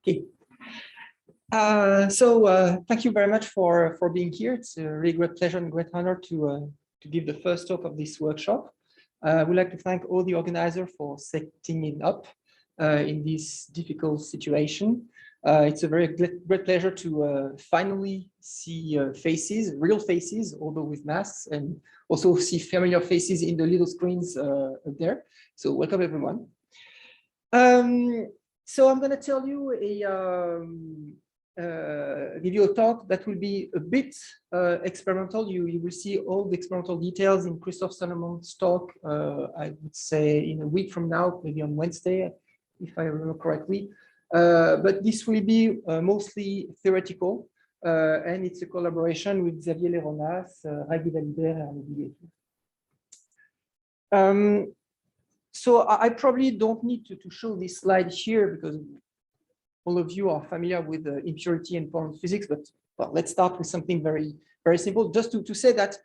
Okay. Thank you very much for being here. It's a really great pleasure and great honor to give the first talk of this workshop. I would like to thank all the organizers for setting it up in this difficult situation. It's a very great pleasure to finally see faces, real faces, although with masks, and also see familiar faces in the little screens up there. So welcome everyone. So I'm going to tell you give you a talk that will be a bit experimental. You will see all the experimental details in Christophe Salomon's talk, I would say in a week from now, maybe on Wednesday, if I remember correctly. But this will be mostly theoretical, and it's a collaboration with Xavier Leronas, Raghi Valiber, and Olivier. So I probably don't need to show this slide here because all of you are familiar with impurity and Polaron physics, but well, let's start with something very simple. Just to say that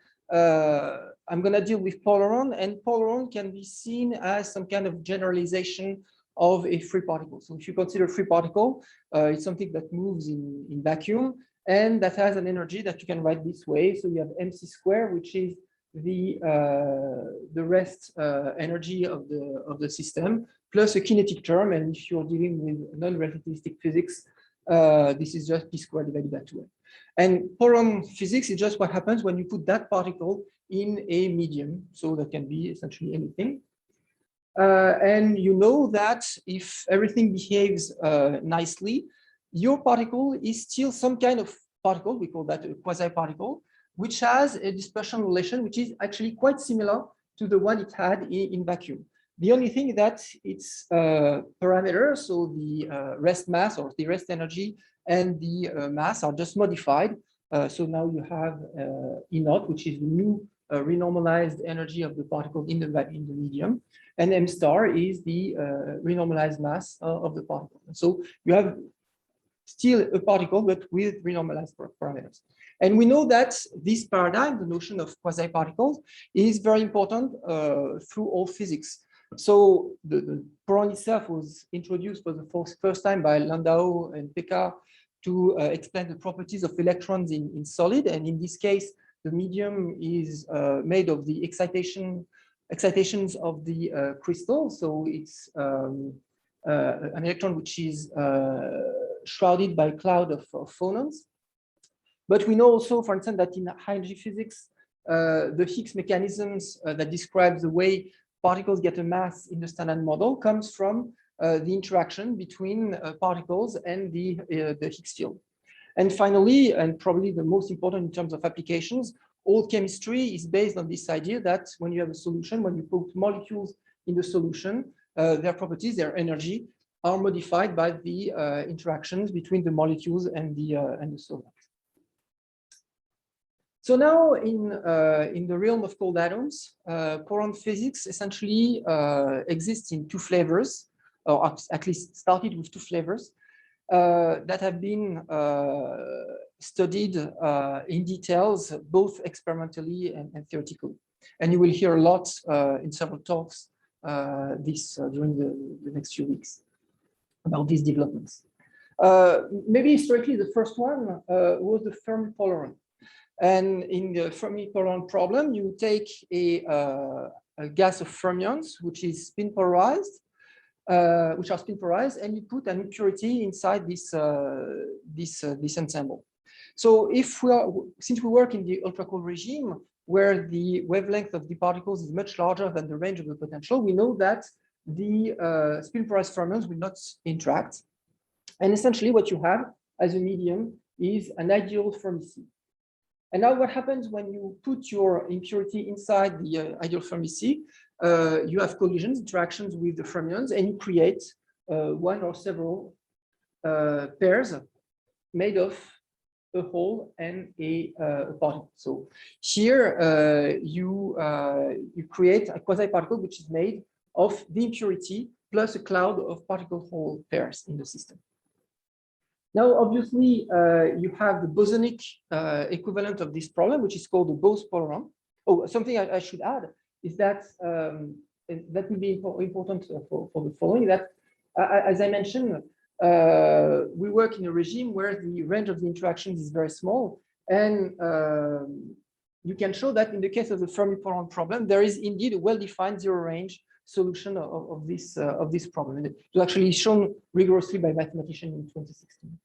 I'm going to deal with Polaron, and Polaron can be seen as some kind of generalization of a free particle. So if you consider a free particle, it's something that moves in vacuum and that has an energy that you can write this way. So you have mc squared, which is the rest energy of the system, plus a kinetic term. And if you're dealing with non-relativistic physics, this is just p squared divided by 2m. And Polaron physics is just what happens when you put that particle in a medium. So that can be essentially anything. And you know that if everything behaves nicely, your particle is still some kind of particle. We call that a quasi-particle, which has a dispersion relation, which is actually quite similar to the one it had in vacuum. The only thing that its parameters, so the rest mass or the rest energy and the mass are just modified. So now you have E naught, which is the new renormalized energy of the particle in the medium, and m star is the renormalized mass of the particle. So you have still a particle, but with renormalized parameters. And we know that this paradigm, the notion of quasi-particles, is very important through all physics. So the Polaron itself was introduced for the first time by Landau and Pekka to explain the properties of electrons in solid. And in this case, the medium is made of the excitations of the crystal. So it's an electron which is shrouded by a cloud of phonons. But we know also, for instance, that in high energy physics, the Higgs mechanisms that describe the way particles get a mass in the standard model comes from the interaction between particles and the Higgs field. And finally, and probably the most important in terms of applications, all chemistry is based on this idea that when you have a solution, when you put molecules in the solution, their properties, their energy, are modified by the interactions between the molecules and the solvent. So now in the realm of cold atoms, Polaron physics essentially exists in two flavors, or at least started with two flavors that have been studied in details, both experimentally and theoretically. And you will hear a lot in several talks during the next few weeks about these developments. Maybe historically, the first one was the Fermi Polaron. And in the Fermi Polaron problem, you take a gas of fermions, which is spin polarized, and you put an impurity inside this ensemble. So since we work in the ultra-cold regime, where the wavelength of the particles is much larger than the range of the potential, we know that the spin polarized fermions will not interact. And essentially what you have as a medium is an ideal Fermi C. And now what happens when you put your impurity inside the ideal Fermi C? You have collisions, interactions with the fermions, and you create one or several pairs made of a hole and a particle. So here you create a quasi-particle which is made of the impurity plus a cloud of particle-hole pairs in the system. Now, obviously, you have the bosonic equivalent of this problem, which is called the Bose-Polaron. Oh, something I should add is that that will be important for the following, that, as I mentioned, we work in a regime where the range of the interactions is very small. And you can show that in the case of the Fermi-Polaron problem, there is indeed a well-defined zero-range solution of this problem. And it was actually shown rigorously by mathematicians in 2016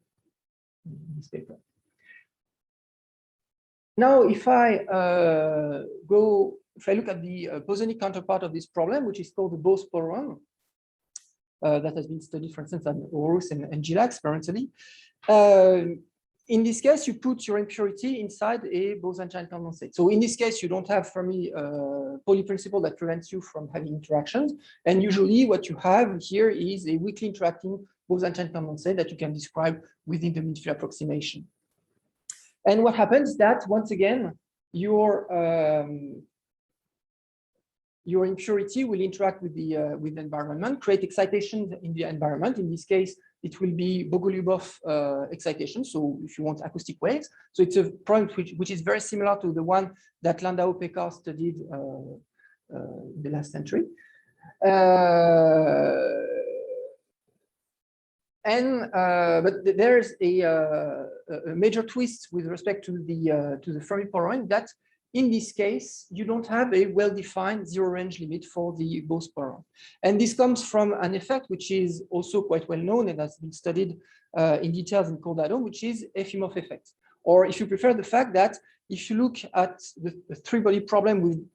in this paper. Now, if I look at the bosonic counterpart of this problem, which is called the Bose-Polaron, that has been studied, for instance, at Aarhus and Gila experimentally. In this case, you put your impurity inside a Bose-Einstein condensate. So in this case, you don't have Fermi Pauli principle that prevents you from having interactions. And usually what you have here is a weakly interacting Bose-Einstein condensate that you can describe within the midfield approximation. And what happens is that, once again, your impurity will interact with the environment, create excitation in the environment. In this case, it will be Bogoliubov excitation. So if you want acoustic waves. So it's a problem which is very similar to the one that Landau-Pekar studied in the last century. But there's a major twist with respect to the Fermi-Polaron, that in this case, you don't have a well-defined zero-range limit for the Bose-Polaron. And this comes from an effect which is also quite well known and has been studied in details in Cordado, which is Efimov effect. Or if you prefer, the fact that if you look at the three-body problem with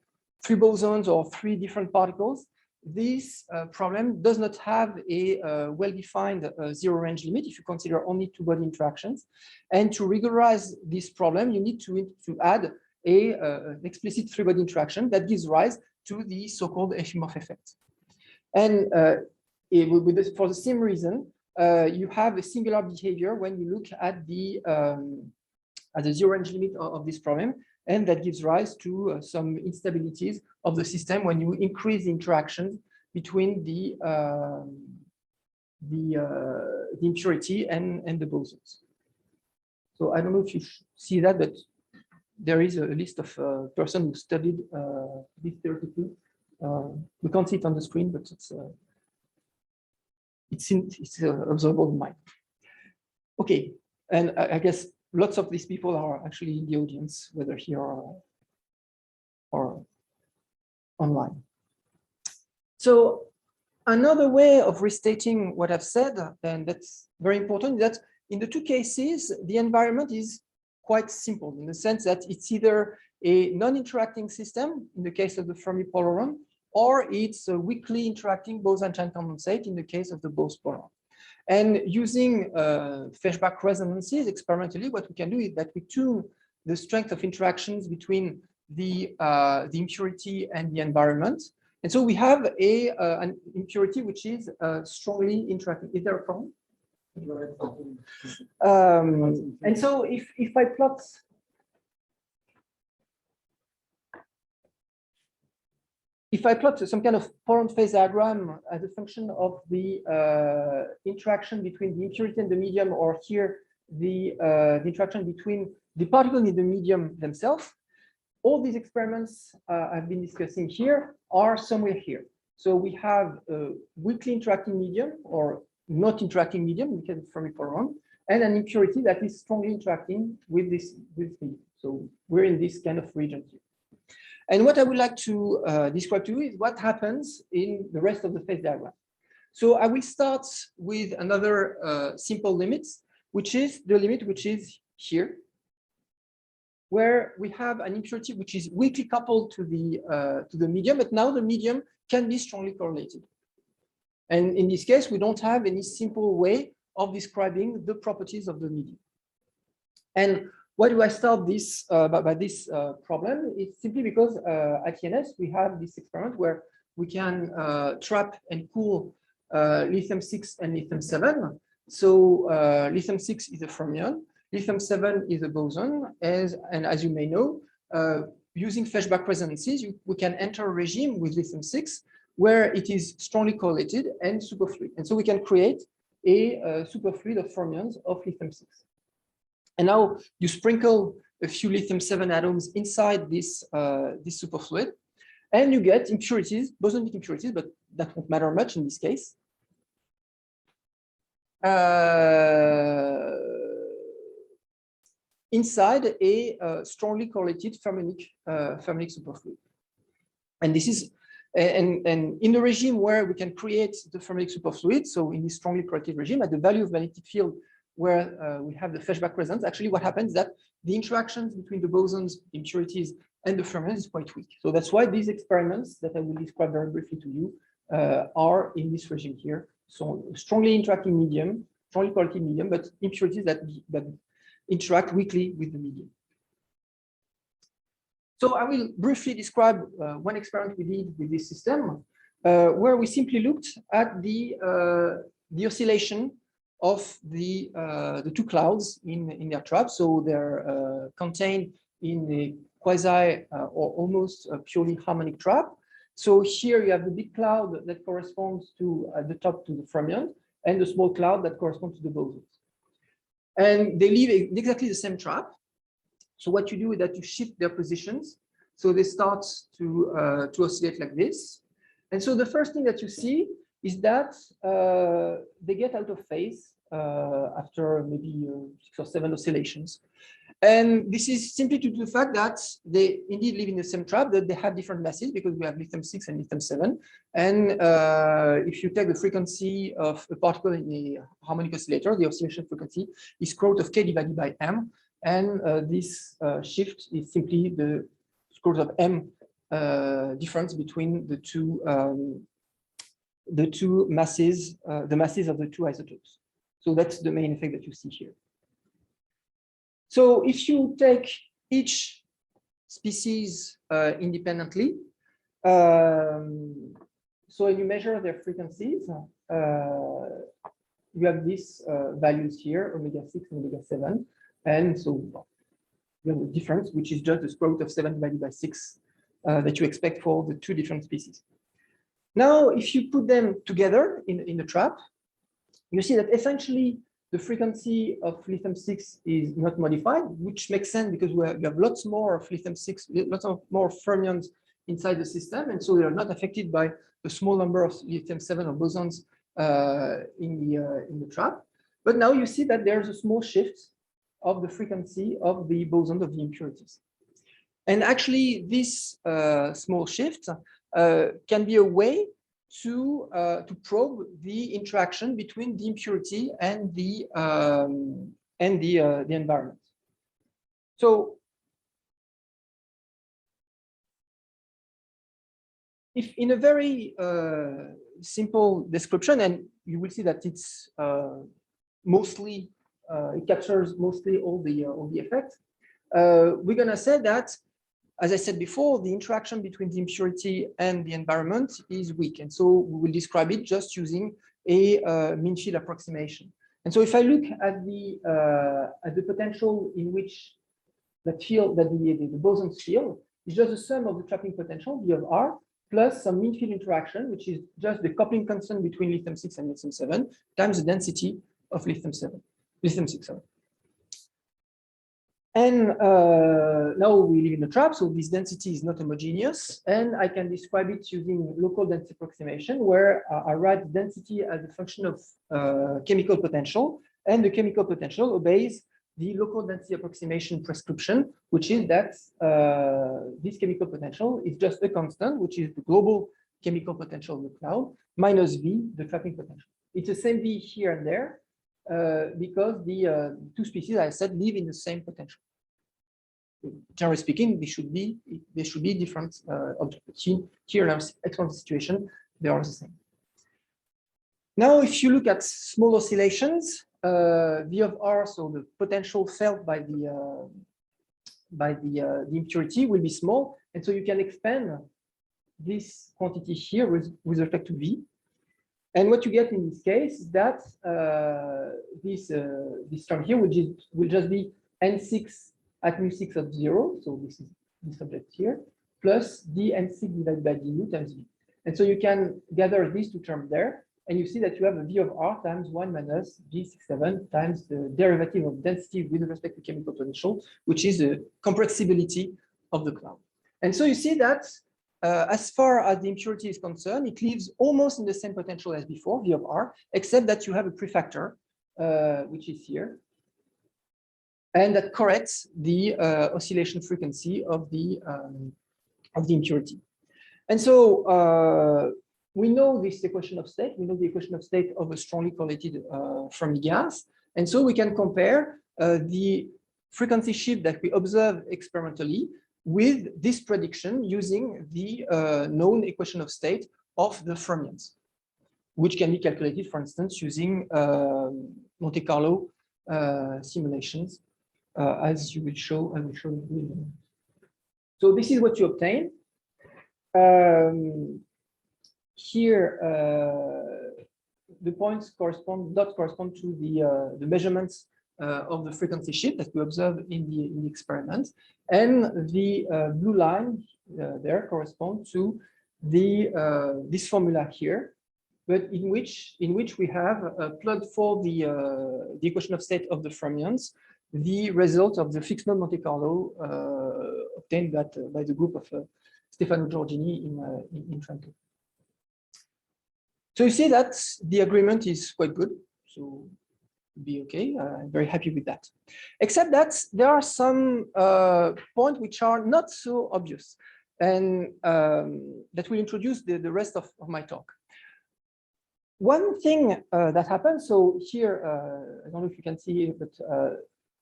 three bosons or three different particles, this problem does not have a well-defined zero-range limit if you consider only two-body interactions. And to regularize this problem, you need to add an explicit three-body interaction that gives rise to the so-called Efimov effect. And for the same reason, you have a singular behavior when you look at the zero-range limit of this problem, and that gives rise to some instabilities of the system when you increase the interactions between the impurity and the bosons. So I don't know if you see that, but there is a list of persons who studied this theoretically. We can't see it on the screen, but it's observable in mind. Okay, and I guess lots of these people are actually in the audience, whether here or online. So another way of restating what I've said, and that's very important, is that in the two cases, the environment is quite simple in the sense that it's either a non-interacting system in the case of the Fermi-Polaron, or it's a weakly interacting Bose-Einstein condensate in the case of the Bose-Polaron. And using Feshbach resonances experimentally, what we can do is that we tune the strength of interactions between the impurity and the environment. And so we have an impurity which is strongly interacting. Is there a problem? And so if I plot some kind of Polaron phase diagram as a function of the interaction between the impurity and the medium, or here the interaction between the particle in the medium themselves, all these experiments I've been discussing here are somewhere here. So we have a weakly interacting medium, or not interacting medium, we can Fermi-Polaron, and an impurity that is strongly interacting with this medium. So we're in this kind of region here. And what I would like to describe to you is what happens in the rest of the phase diagram. So I will start with another simple limit, which is the limit which is here, where we have an impurity which is weakly coupled to the medium, but now the medium can be strongly correlated. And in this case, we don't have any simple way of describing the properties of the medium. And why do I start this by this problem? It's simply because at ENS, we have this experiment where we can trap and cool lithium-6 and lithium-7. So lithium-6 is a fermion, lithium-7 is a boson, and as you may know, using Feshbach resonances, we can enter a regime with lithium-6 where it is strongly correlated and superfluid. And so we can create a superfluid of fermions of lithium-6. And now you sprinkle a few lithium-7 atoms inside this superfluid, and you get impurities, bosonic impurities, but that won't matter much in this case. inside a strongly correlated fermionic superfluid. And this is, and in the regime where we can create the fermionic superfluid, so in this strongly correlated regime, at the value of magnetic field where we have the Feshbach resonance, actually what happens is that the interactions between the bosons, impurities, and the fermions is quite weak. So that's why these experiments that I will describe very briefly to you are in this regime here. So strongly interacting medium, strongly correlated medium, but impurities that interact weakly with the medium. So I will briefly describe one experiment we did with this system, where we simply looked at the oscillation of the two clouds in their trap. So they're contained in a quasi or almost purely harmonic trap. So here you have the big cloud that corresponds to at the top to the fermion, and the small cloud that corresponds to the bosons. And they live in exactly the same trap. So what you do is that you shift their positions. So they start to oscillate like this. And so the first thing that you see is that they get out of phase after maybe 6 or 7 oscillations. And this is simply due to the fact that they indeed live in the same trap, that they have different masses because we have lithium 6 and lithium 7. And if you take the frequency of a particle in a harmonic oscillator, the oscillation frequency is square root of k divided by m. And this shift is simply the square root of m difference between the two masses, the masses of the two isotopes. So that's the main effect that you see here. So if you take each species independently, so you measure their frequencies, you have these values here, omega 6 and omega 7. And so you have a difference, which is just the square root of 7 divided by 6 that you expect for the two different species. Now, if you put them together in the trap, you see that essentially the frequency of lithium 6 is not modified, which makes sense because you have lots more of lithium 6, lots of more fermions inside the system, and so they are not affected by the small number of lithium 7 or bosons in the trap. But now you see that there's a small shift of the frequency of the bosons of the impurities. And actually, this small shift can be a way to probe the interaction between the impurity and the environment. So, if in a very simple description, and you will see that it's mostly it captures mostly all the effects. We're gonna say that, as I said before, the interaction between the impurity and the environment is weak, and so we will describe it just using a mean field approximation. And so, if I look at the potential in which the bosons field is just the sum of the trapping potential V of R plus some mean field interaction, which is just the coupling constant between lithium 6 and lithium 7 times the density of lithium 6. And now we live in a trap, so this density is not homogeneous, and I can describe it using local density approximation, where I write density as a function of chemical potential, and the chemical potential obeys the local density approximation prescription, which is that this chemical potential is just a constant, which is the global chemical potential of the cloud, minus V, the trapping potential. It's the same V here and there, because the two species, I said, live in the same potential. Generally speaking, they should be different objects. Here in our experimental situation, they are the same. Now, if you look at small oscillations, V of R, so the potential felt by the impurity will be small, and so you can expand this quantity here with respect to V. And what you get in this case is that this term here, which will just be N6 at mu6 of 0, so this is this object here, plus d N6 divided by du times V. And so you can gather these two terms there, and you see that you have a V of R times 1 minus G67 times the derivative of density with respect to chemical potential, which is the compressibility of the cloud. And so you see that as far as the impurity is concerned, it lives almost in the same potential as before, V of R, except that you have a prefactor, which is here, and that corrects the oscillation frequency of the impurity. And so we know this equation of state. We know the equation of state of a strongly correlated Fermi gas, and so we can compare the frequency shift that we observe experimentally with this prediction using the known equation of state of the fermions, which can be calculated, for instance, using Monte Carlo simulations, as you will show. I will show you. So this is what you obtain. Here, the points correspond to the measurements of the frequency shift that we observe in the experiment, and the blue line there corresponds to the this formula here, but in which we have plugged for the equation of state of the fermions the result of the fixed mode Monte Carlo obtained by the group of Stefano Giorgini in Trento. So you see that the agreement is quite good. So be okay. I'm very happy with that. Except that there are some points which are not so obvious, and that will introduce the rest of my talk. One thing that happens. So here, I don't know if you can see it, but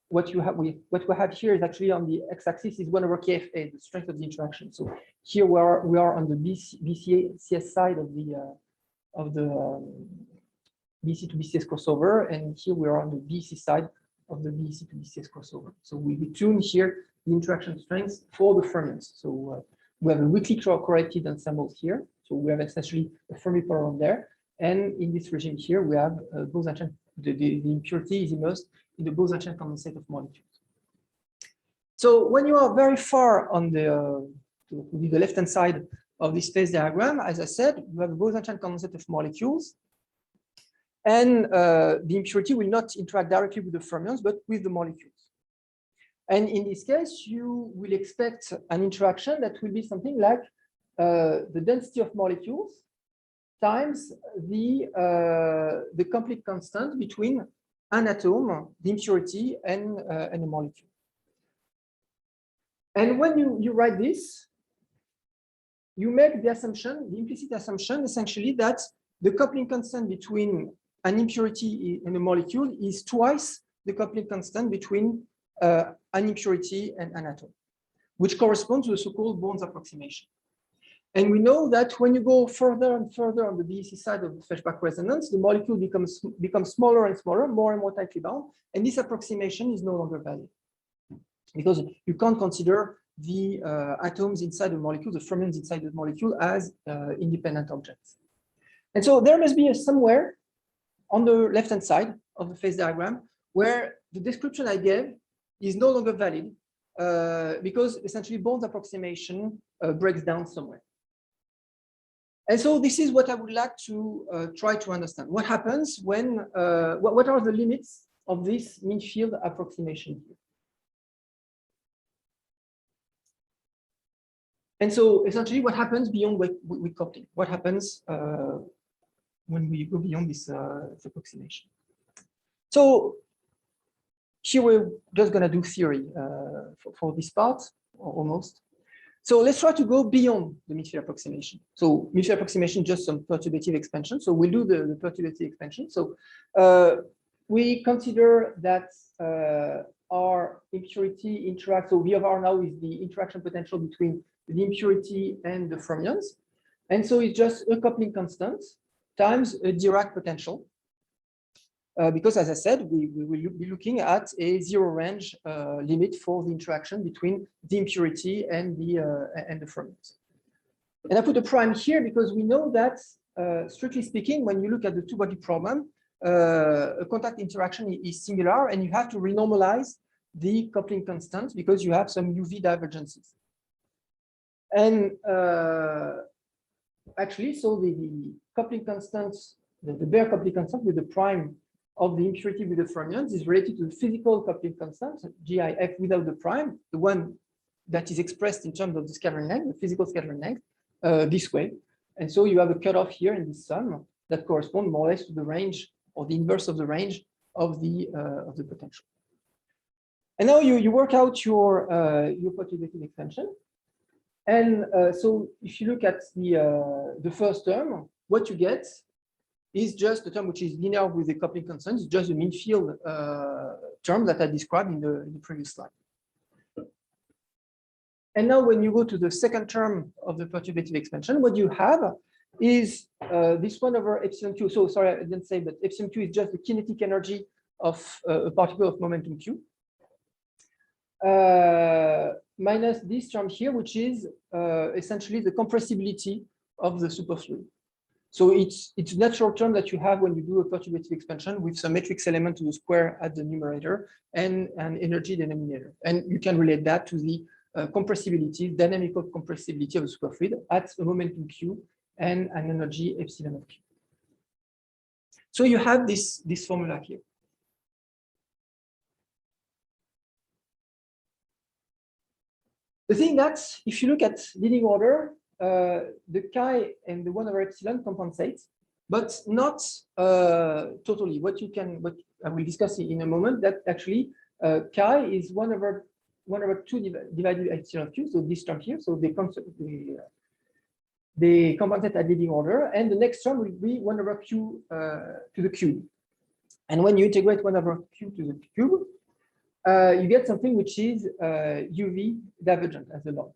what we have here is actually on the x-axis is 1 over KFA, the strength of the interaction. So here we are on the BCS side of the BC to BCS crossover, and here we are on the BC side of the BC to BCS crossover. So we tune here the interaction strengths for the fermions. So we have a weakly corrected ensemble here. So we have essentially a Fermi Polaron there, and in this regime here we have Bose-Einstein. The impurity is immersed in the Bose-Einstein condensate of molecules. So when you are very far on the left-hand side of this phase diagram, as I said, you have a Bose-Einstein condensate of molecules, and the impurity will not interact directly with the fermions, but with the molecules. And in this case, you will expect an interaction that will be something like the density of molecules times the complete constant between an atom, the impurity, and a molecule. And when you write this, you make the assumption, the implicit assumption, essentially, that the coupling constant between an impurity and a molecule is twice the coupling constant between an impurity and an atom, which corresponds to the so-called Born's approximation. And we know that when you go further and further on the BEC side of the Feshbach resonance, the molecule becomes smaller and smaller, more and more tightly bound, and this approximation is no longer valid, because you can't consider the atoms inside the molecule, the fermions inside the molecule, as independent objects. And so there must be somewhere on the left-hand side of the phase diagram where the description I gave is no longer valid, because essentially Born's approximation breaks down somewhere. And so this is what I would like to try to understand. What happens when, what are the limits of this mean field approximation here? And so essentially what happens beyond weak coupling? What happens when we go beyond this approximation? So here we're just going to do theory for this part, almost. So let's try to go beyond the midfield approximation. So midfield approximation, just some perturbative expansion. So we'll do the perturbative expansion. So we consider that our impurity interacts. So V of R now is the interaction potential between the impurity and the fermions. And so it's just a coupling constant times a Dirac potential. Because, as I said, we will be looking at a zero range limit for the interaction between the impurity and the fermions. And I put a prime here because we know that, strictly speaking, when you look at the two-body problem, a contact interaction is singular, and you have to renormalize the coupling constant because you have some UV divergences. And actually, so the coupling constants, the bare coupling constant with the prime of the impurity with the fermions is related to the physical coupling constant, GIF without the prime, the one that is expressed in terms of the scattering length, the physical scattering length, this way. And so you have a cutoff here in this sum that corresponds more or less to the range or the inverse of the range of the potential. And now you work out your perturbative expansion. And so if you look at the first term, what you get is just the term which is linear with the coupling constant. It's just the mean field term that I described in the previous slide. And now when you go to the second term of the perturbative expansion, what you have is this 1 over epsilon q. So sorry, I didn't say, but epsilon q is just the kinetic energy of a particle of momentum q. Minus this term here, which is essentially the compressibility of the superfluid. So it's a natural term that you have when you do a perturbative expansion with some matrix element to the square at the numerator and an energy denominator. And you can relate that to the compressibility, dynamical compressibility of the superfluid at a momentum q and an energy epsilon of q. So you have this formula here. The thing that if you look at leading order, the chi and the 1 over epsilon compensate, but not totally. What I will discuss in a moment, that actually chi is 1 over 2 divided by epsilon q, so this term here, so they compensate at leading order, and the next term will be 1 over q to the cube. And when you integrate 1 over q to the cube, you get something which is UV divergent as a log.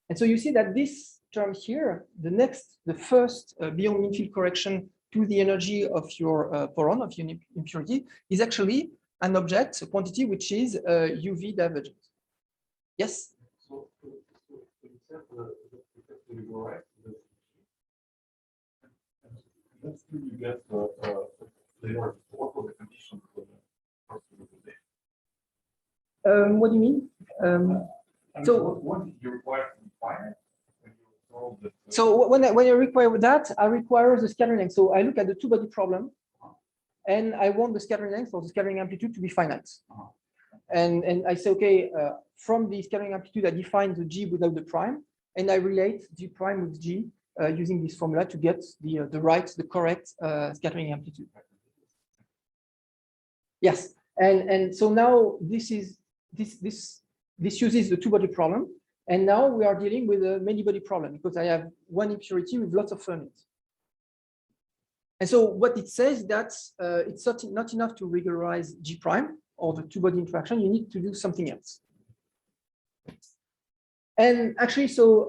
And so you see that this term here, the first beyond mean field correction to the energy of your Polaron, of your impurity, is actually an object, a quantity which is UV divergent. Yes? So you get layer, what was the condition for the what do you mean? So what did you require to define it? So when I require that, I require the scattering length. So I look at the two-body problem, and I want the scattering length or the scattering amplitude to be finite. And I say, okay, from the scattering amplitude, I define the g without the prime, and I relate g prime with g using this formula to get the correct scattering amplitude. Yes, and so now this uses the two-body problem. And now we are dealing with a many-body problem because I have one impurity with lots of fermions. And so what it says that it's not enough to regularize G prime or the two-body interaction. You need to do something else. And actually, so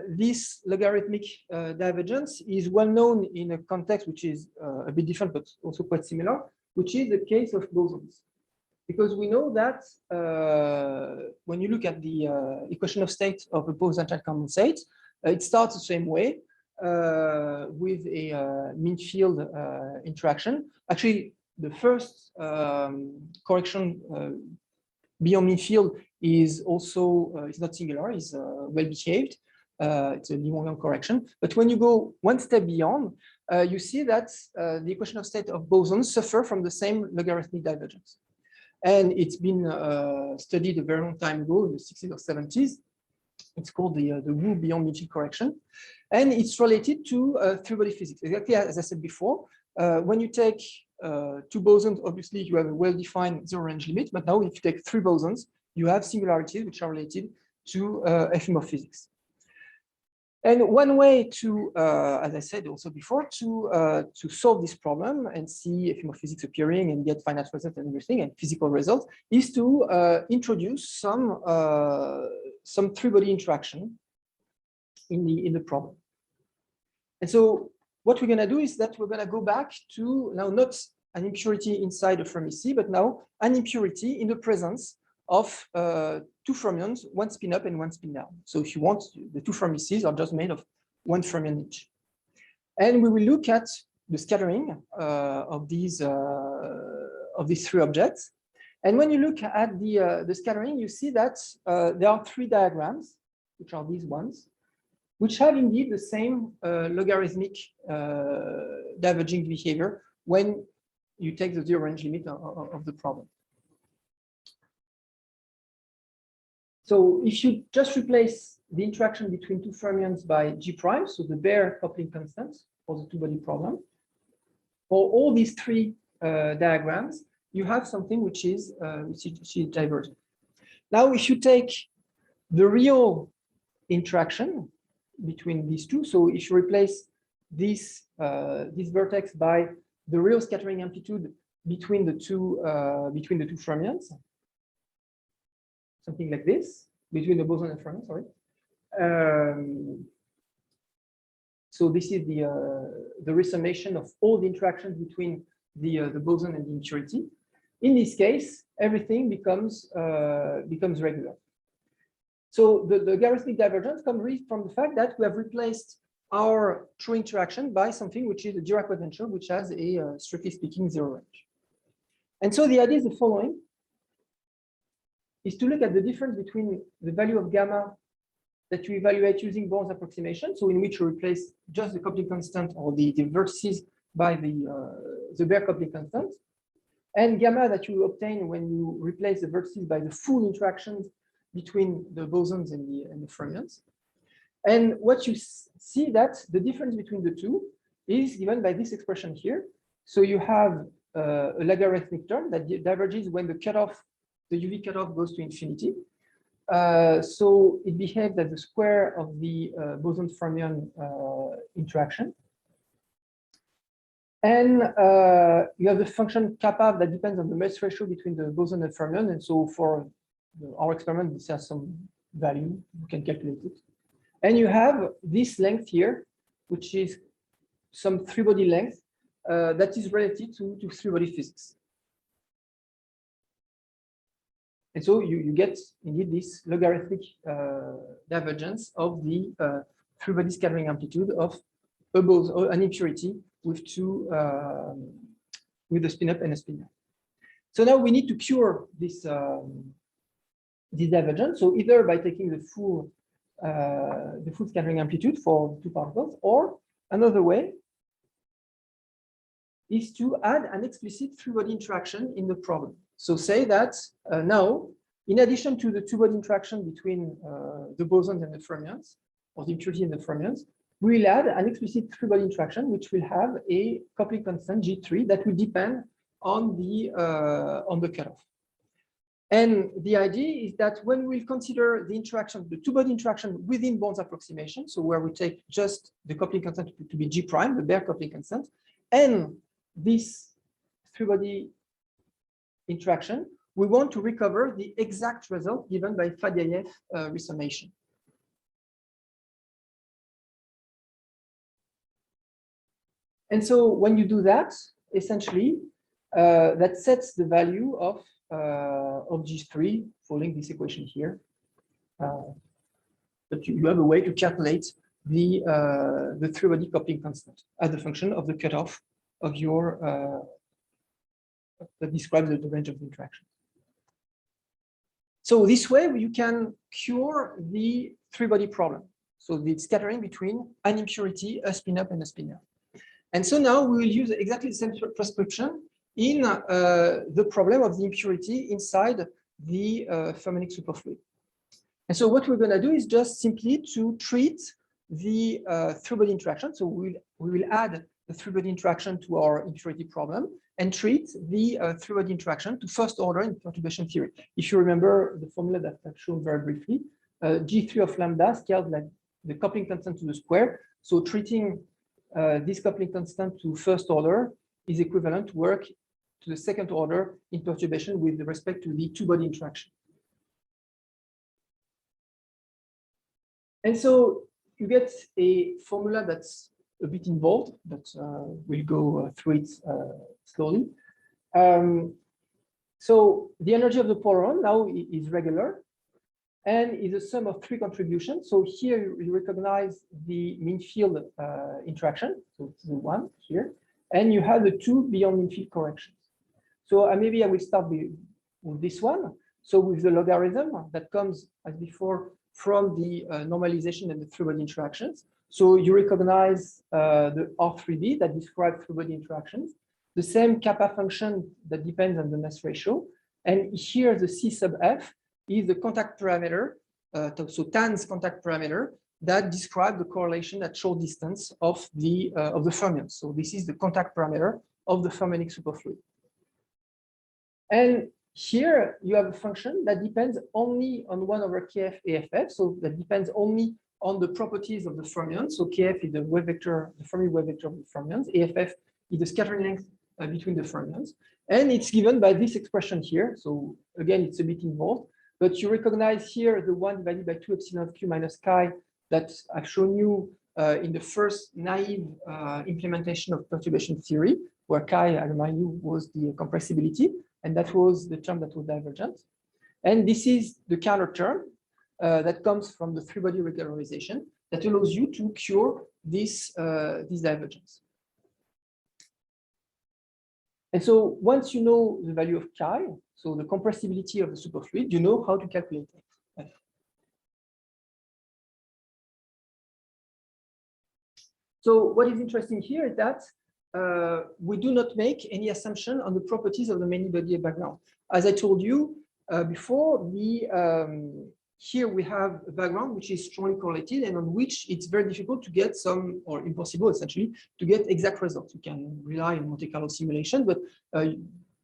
this logarithmic divergence is well known in a context which is a bit different, but also quite similar, which is the case of bosons. Because we know that when you look at the equation of state of a boson-type condensate, it starts the same way with a mean field interaction. Actually, the first correction beyond mean field is also it's not singular, is well behaved. It's a Lagrangian correction. But when you go one step beyond, you see that the equation of state of bosons suffer from the same logarithmic divergence. And it's been studied a very long time ago, in the 60s or 70s. It's called the Wu beyond mean field correction. And it's related to three-body physics. Exactly as I said before, when you take two bosons, obviously you have a well-defined zero-range limit. But now if you take three bosons, you have singularities which are related to FEM of physics. And one way to, as I said also before, to solve this problem and see FEM of physics appearing and get finite results and everything and physical results is to introduce some three-body interaction in the problem. And so what we're going to do is that we're going to go back to now not an impurity inside a Fermi C, but now an impurity in the presence of two fermions, one spin up and one spin down. So if you want, the two Fermi Cs are just made of one fermion each. And we will look at the scattering of these three objects. And when you look at the scattering, you see that there are three diagrams, which are these ones, which have indeed the same logarithmic diverging behavior when you take the zero-range limit of the problem. So if you just replace the interaction between two fermions by G prime, so the bare coupling constant for the two-body problem, for all these three diagrams, you have something which is divergent. Now, if you take the real interaction between these two, so if you replace this vertex by the real scattering amplitude between the two fermions, something like this, between the boson and fermion, sorry. So this is the resummation of all the interactions between the boson and the impurity. In this case, everything becomes regular. So the Gaussian divergence comes from the fact that we have replaced our true interaction by something which is a Dirac potential, which has a strictly speaking zero range. And so the idea is the following: is to look at the difference between the value of gamma that you evaluate using Born's approximation, so in which you replace just the coupling constant or the vertices by the bare coupling constant, and gamma that you obtain when you replace the vertices by the full interactions between the bosons and the fermions. And what you see that the difference between the two is given by this expression here. So you have a logarithmic term that diverges when the cutoff, the UV cutoff goes to infinity. So it behaves as the square of the boson fermion interaction. And you have the function kappa that depends on the mass ratio between the boson and fermion. And so for our experiment, this has some value, you can calculate it. And you have this length here, which is some three-body length that is related to three-body physics. And so you get indeed this logarithmic divergence of the three-body scattering amplitude of an impurity with with a spin-up and a spin-down. So now we need to cure this divergence. So either by taking the full scattering amplitude for two particles, or another way is to add an explicit three-body interaction in the problem. So say that now, in addition to the two-body interaction between the bosons and the fermions, or the impurity and the fermions, we'll add an explicit three-body interaction, which will have a coupling constant G3 that will depend on the cutoff. And the idea is that when we'll consider the interaction, the two-body interaction within Born's approximation, so where we take just the coupling constant to be G prime, the bare coupling constant, and this three-body interaction, we want to recover the exact result given by Faddeev resummation. And so when you do that, essentially, that sets the value of G3 following this equation here. But you have a way to calculate the three-body coupling constant as a function of the cutoff of your that describes the range of the interaction. So this way you can cure the three-body problem. So the scattering between an impurity, a spin-up, and a spin-down. And so now we will use exactly the same prescription in the problem of the impurity inside the fermionic superfluid. And so what we're going to do is just simply to treat the three-body interaction. So we will add the three-body interaction to our impurity problem and treat the three-body interaction to first order in perturbation theory. If you remember the formula that I've shown very briefly, G3 of lambda scales like the coupling constant to the square. So treating this coupling constant to first order is equivalent to work to the second order in perturbation with respect to the two-body interaction. And so you get a formula that's a bit involved, but we'll go through it slowly. So the energy of the Polaron now is regular and is a sum of three contributions. So here you recognize the mean field interaction, so it's the one here, and you have the two beyond mean field corrections. So maybe I will start with this one. So with the logarithm that comes as before from the normalization and the three-body interactions. So you recognize the R3b that describes three-body interactions, the same kappa function that depends on the mass ratio. And here the C sub f is the contact parameter, so Tan's contact parameter that describes the correlation at short distance of the fermions. So this is the contact parameter of the fermionic superfluid. And here you have a function that depends only on 1 over kf AFF. So that depends only on the properties of the fermions. So kf is the wave vector, the Fermi wave vector of the fermions. AFF is the scattering length between the fermions. And it's given by this expression here. So again, it's a bit involved, but you recognize here the 1 divided by 2 epsilon q minus chi that I've shown you in the first naive implementation of perturbation theory, where chi, I remind you, was the compressibility, and that was the term that was divergent. And this is the counter term that comes from the three-body regularization that allows you to cure this divergence. And so once you know the value of chi, so the compressibility of the superfluid, you know how to calculate it. So what is interesting here is that we do not make any assumption on the properties of the many-body background. As I told you before, here we have a background which is strongly correlated and on which it's very difficult to get some, or impossible essentially, to get exact results. You can rely on Monte Carlo simulation, but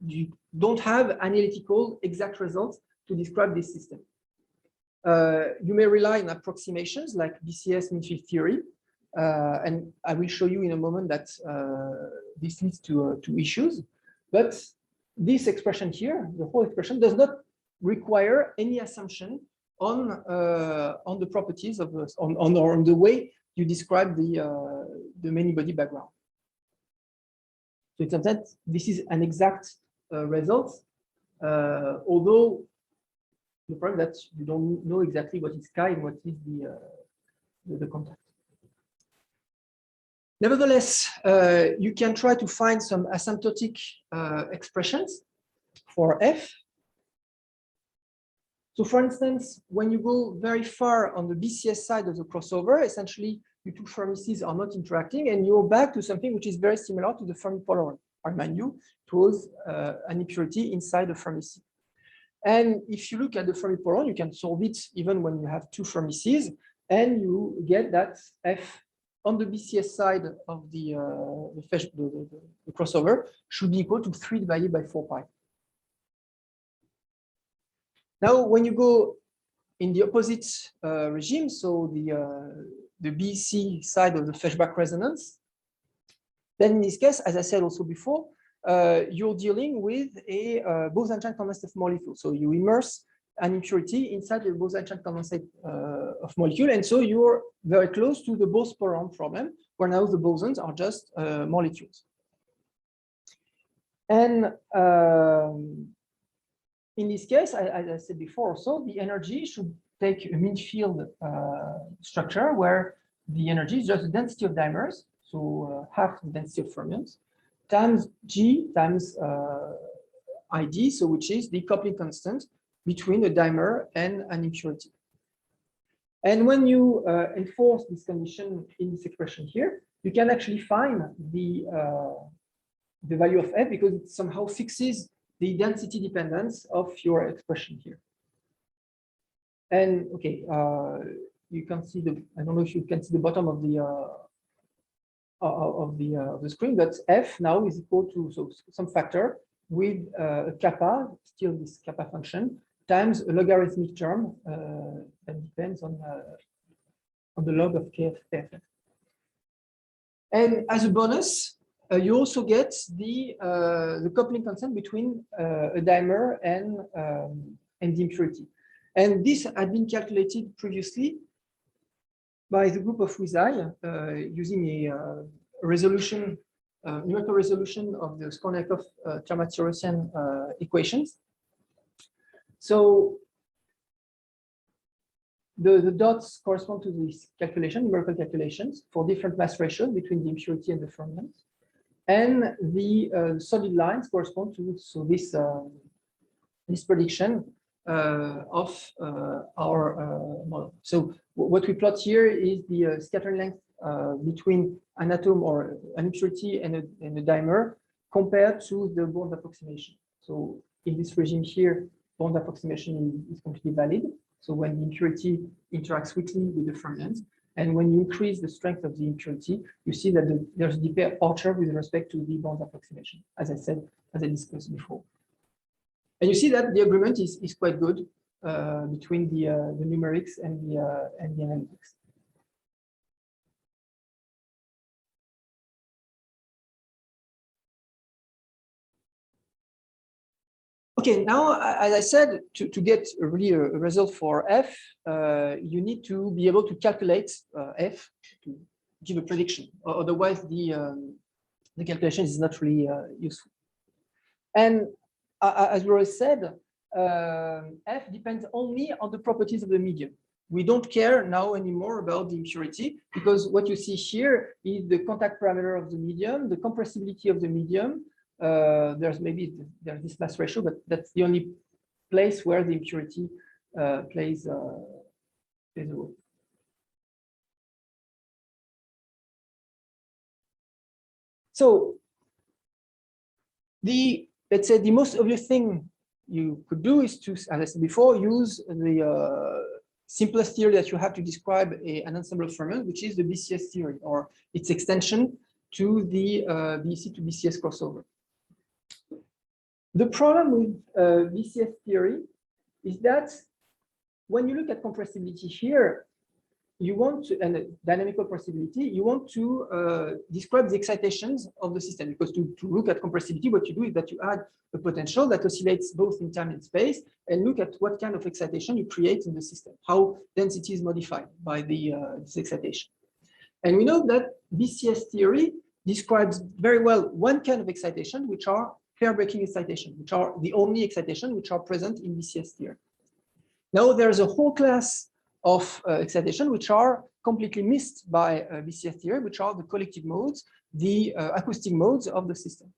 you don't have analytical exact results to describe this system. You may rely on approximations like Bcs theory, and I will show you in a moment that this leads to issues. But this expression here, the whole expression, does not require any assumption on the properties of on the way you describe the many-body background. So in some sense, this is an exact result, although the problem that you don't know exactly what is chi and what is the contact. Nevertheless, you can try to find some asymptotic expressions for F. So for instance, when you go very far on the BCS side of the crossover, essentially your two Fermices are not interacting and you're back to something which is very similar to the Fermi Polaron. I remind you, it was an impurity inside the Fermic. And if you look at the Fermi Polaron, you can solve it even when you have two Fermices, and you get that F on the BCS side of the crossover should be equal to 3 divided by 4 pi. Now, when you go in the opposite regime, so the BC side of the Feshbach resonance, then in this case, as I said also before, you're dealing with a Bose-Einstein condensate molecule. So you immerse an impurity inside the Bose-Einstein condensate of molecule, and so you're very close to the Bose-Polaron problem, where now the bosons are just molecules. And in this case, as I said before also, the energy should take a mean field structure where the energy is just the density of dimers, so half the density of fermions, times G times ID, so which is the coupling constant between a dimer and an impurity. And when you enforce this condition in this expression here, you can actually find the value of F because it somehow fixes the density dependence of your expression here. And okay, you can see the, I don't know if you can see the bottom of the screen, but F now is equal to some factor with a kappa, still this kappa function, times a logarithmic term that depends on the log of kf. And as a bonus, you also get the coupling constant between a dimer and the impurity. And this had been calculated previously by the group of Wizai using a resolution, numerical resolution of the Skolnikov-Termatyrosian equations. So the dots correspond to this calculation, numerical calculations for different mass ratios between the impurity and the fermions. And the solid lines correspond to this prediction of our model. So what we plot here is the scattering length between an atom or an impurity and a dimer compared to the bond approximation. So in this regime here, bond approximation is completely valid. So when the impurity interacts weakly with the fermions, and when you increase the strength of the impurity, you see that there's a departure with respect to the bond approximation, as I said, as I discussed before. And you see that the agreement is quite good between the numerics and the analytics. Okay, now, as I said, to get really a result for f, you need to be able to calculate f to give a prediction. Otherwise, the calculation is not really useful. And as we already said, f depends only on the properties of the medium. We don't care now anymore about the impurity, because what you see here is the contact parameter of the medium, the compressibility of the medium. There's this mass ratio, but that's the only place where the impurity plays a role. So let's say the most obvious thing you could do is to, as I said before, use the simplest theory that you have to describe an ensemble of fermions, which is the Bcs theory, or its extension to the BC to BCS crossover. The problem with Bcs theory is that when you look at compressibility here, you want to, and dynamical compressibility, you want to describe the excitations of the system, because to look at compressibility, what you do is that you add a potential that oscillates both in time and space, and look at what kind of excitation you create in the system, how density is modified by this excitation. And we know that Bcs theory describes very well one kind of excitation, which are pair-breaking excitation, which are the only excitation which are present in Bcs theory. Now there's a whole class of excitation which are completely missed by Bcs theory, which are the collective modes, the acoustic modes of the system.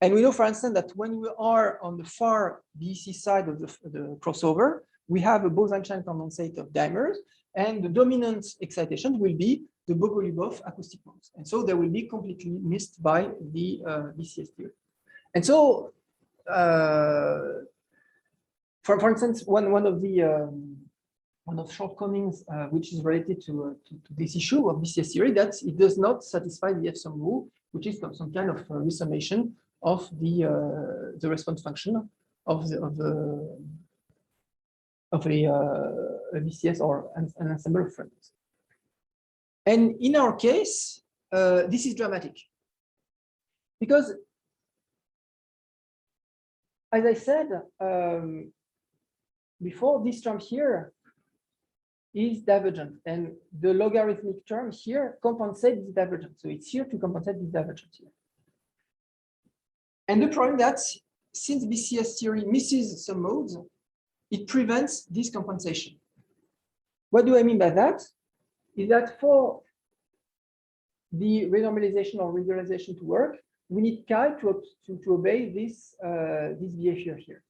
And we know, for instance, that when we are on the far BC side of the crossover, we have a Bose-Einstein condensate of dimers, and the dominant excitation will be the Bogoliubov acoustic modes. And so they will be completely missed by the Bcs theory. And so, for instance, one of shortcomings which is related to this issue of Bcs theory, that it does not satisfy the F-sum rule, which is some kind of resummation of the response function of a BCS or an ensemble of fermions. And in our case, this is dramatic, because, as I said before, this term here is divergent, and the logarithmic term here compensates this divergence. So it's here to compensate this divergence here. And the problem that since Bcs theory misses some modes, it prevents this compensation. What do I mean by that? Is that for the renormalization or regularization to work, we need chi to obey this behavior here.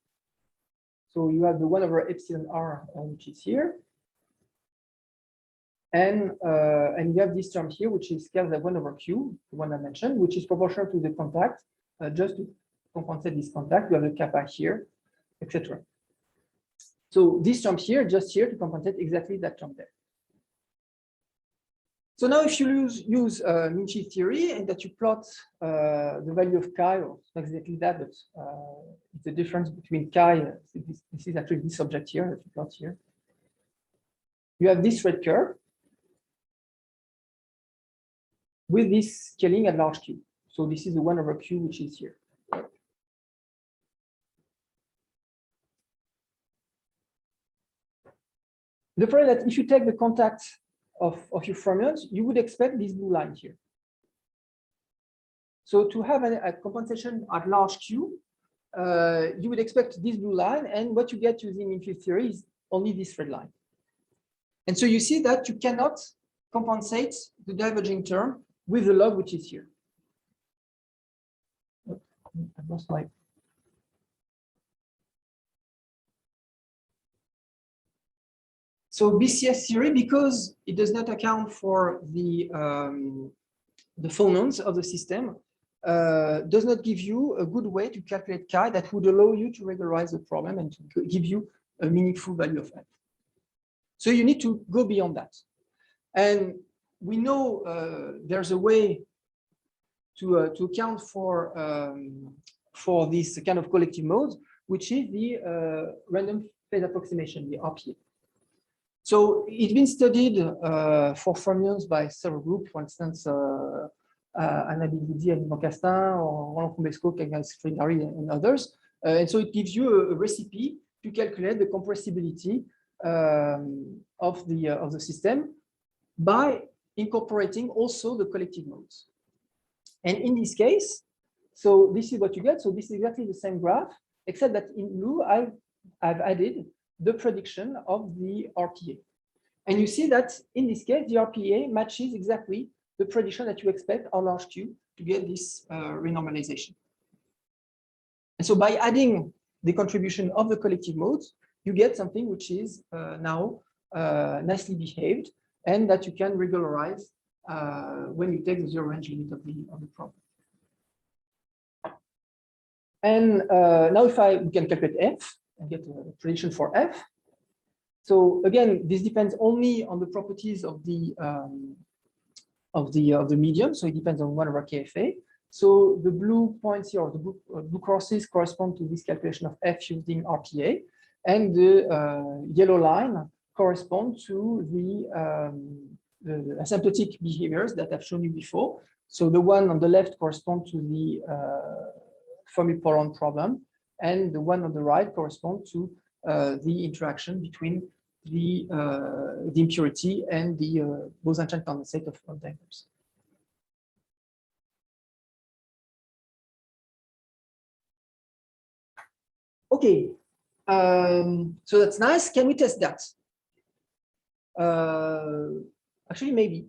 So you have the 1 over epsilon r, which is here. And you have this term here, which is scales at 1 over q, the one I mentioned, which is proportional to the contact, just to compensate this contact. You have the kappa here, etc. So this term here, just here to compensate exactly that term there. So now if you use Minshev theory and that you plot the value of chi, or not exactly that, but it's the difference between chi, this is actually this object here that you plot here. You have this red curve with this scaling at large q. So this is the 1 over q, which is here. The problem that if you take the contact of your fermions, you would expect this blue line here. So to have a compensation at large q, you would expect this blue line, and what you get using Minshev theory is only this red line. And so you see that you cannot compensate the diverging term with the log which is here. I lost my. So Bcs theory, because it does not account for the phonons of the system, does not give you a good way to calculate chi that would allow you to regularize the problem and to give you a meaningful value of f. So you need to go beyond that. And we know there's a way to account for this kind of collective modes, which is the random phase approximation, the RPA. So it's been studied for fermions by several groups, for instance, Anna Bigudi and Castin, or Roland Combesco, Frédéric, and others. And so it gives you a recipe to calculate the compressibility of the system by incorporating also the collective modes. And in this case, so this is what you get. So this is exactly the same graph, except that in blue, I've added the prediction of the RPA. And you see that in this case, the RPA matches exactly the prediction that you expect on large Q to get this renormalization. And so by adding the contribution of the collective modes, you get something which is now nicely behaved and that you can regularize when you take the zero range limit of the problem. And now if we can calculate F and get a prediction for F. So again, this depends only on the properties of the medium. So it depends on 1 over KFA. So the blue points here, or the blue crosses, correspond to this calculation of F using RPA, and the yellow line correspond to the asymptotic behaviors that I've shown you before. So the one on the left corresponds to the Fermi-Polaron problem, and the one on the right corresponds to the interaction between the impurity and the Bose-Einstein condensate of diagrams. Okay, so that's nice. Can we test that? Actually, maybe.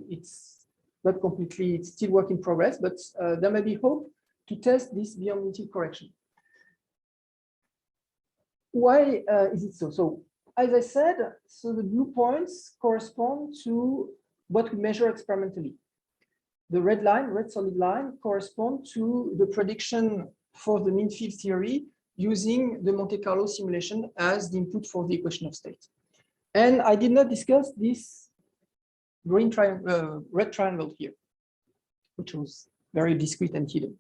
It's not completely, it's still work in progress, but there may be hope to test this beyond mutant correction. Why is it so? So, as I said, so the blue points correspond to what we measure experimentally. The red line, red solid line, correspond to the prediction for the mean field theory using the Monte Carlo simulation as the input for the equation of state. And I did not discuss this red triangle here, which was very discrete and hidden.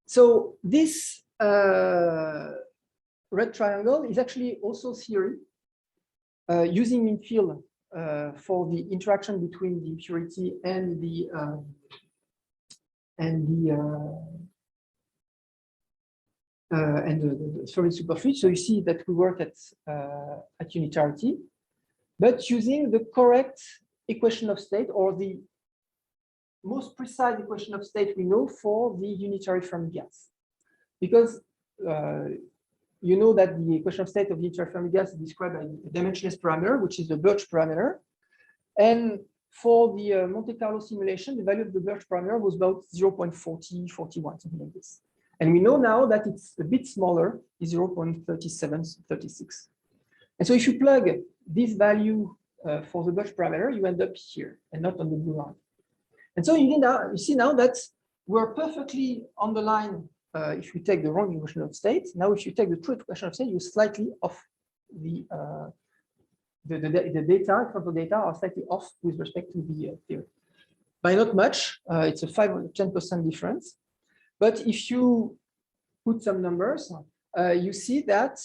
So this red triangle is actually also theory using mean field for the interaction between the impurity and the solid superfluid. So you see that we work at unitarity, but using the correct equation of state, or the most precise equation of state we know for the unitary Fermi gas. Because you know that the equation of state of the unitary Fermi gas is described by a dimensionless parameter, which is the Birch parameter. And for the Monte Carlo simulation, the value of the Birch parameter was about 0.40, 41, something like this. And we know now that it's a bit smaller, is 0.37, 36. And so if you plug this value for the Birch parameter, you end up here and not on the blue line. And so you see now that we're perfectly on the line if you take the wrong equation of state. Now, if you take the true equation of state, you're slightly off the data, experimental data are slightly off with respect to the theory. By not much, it's a 5 or 10% difference. But if you put some numbers, you see that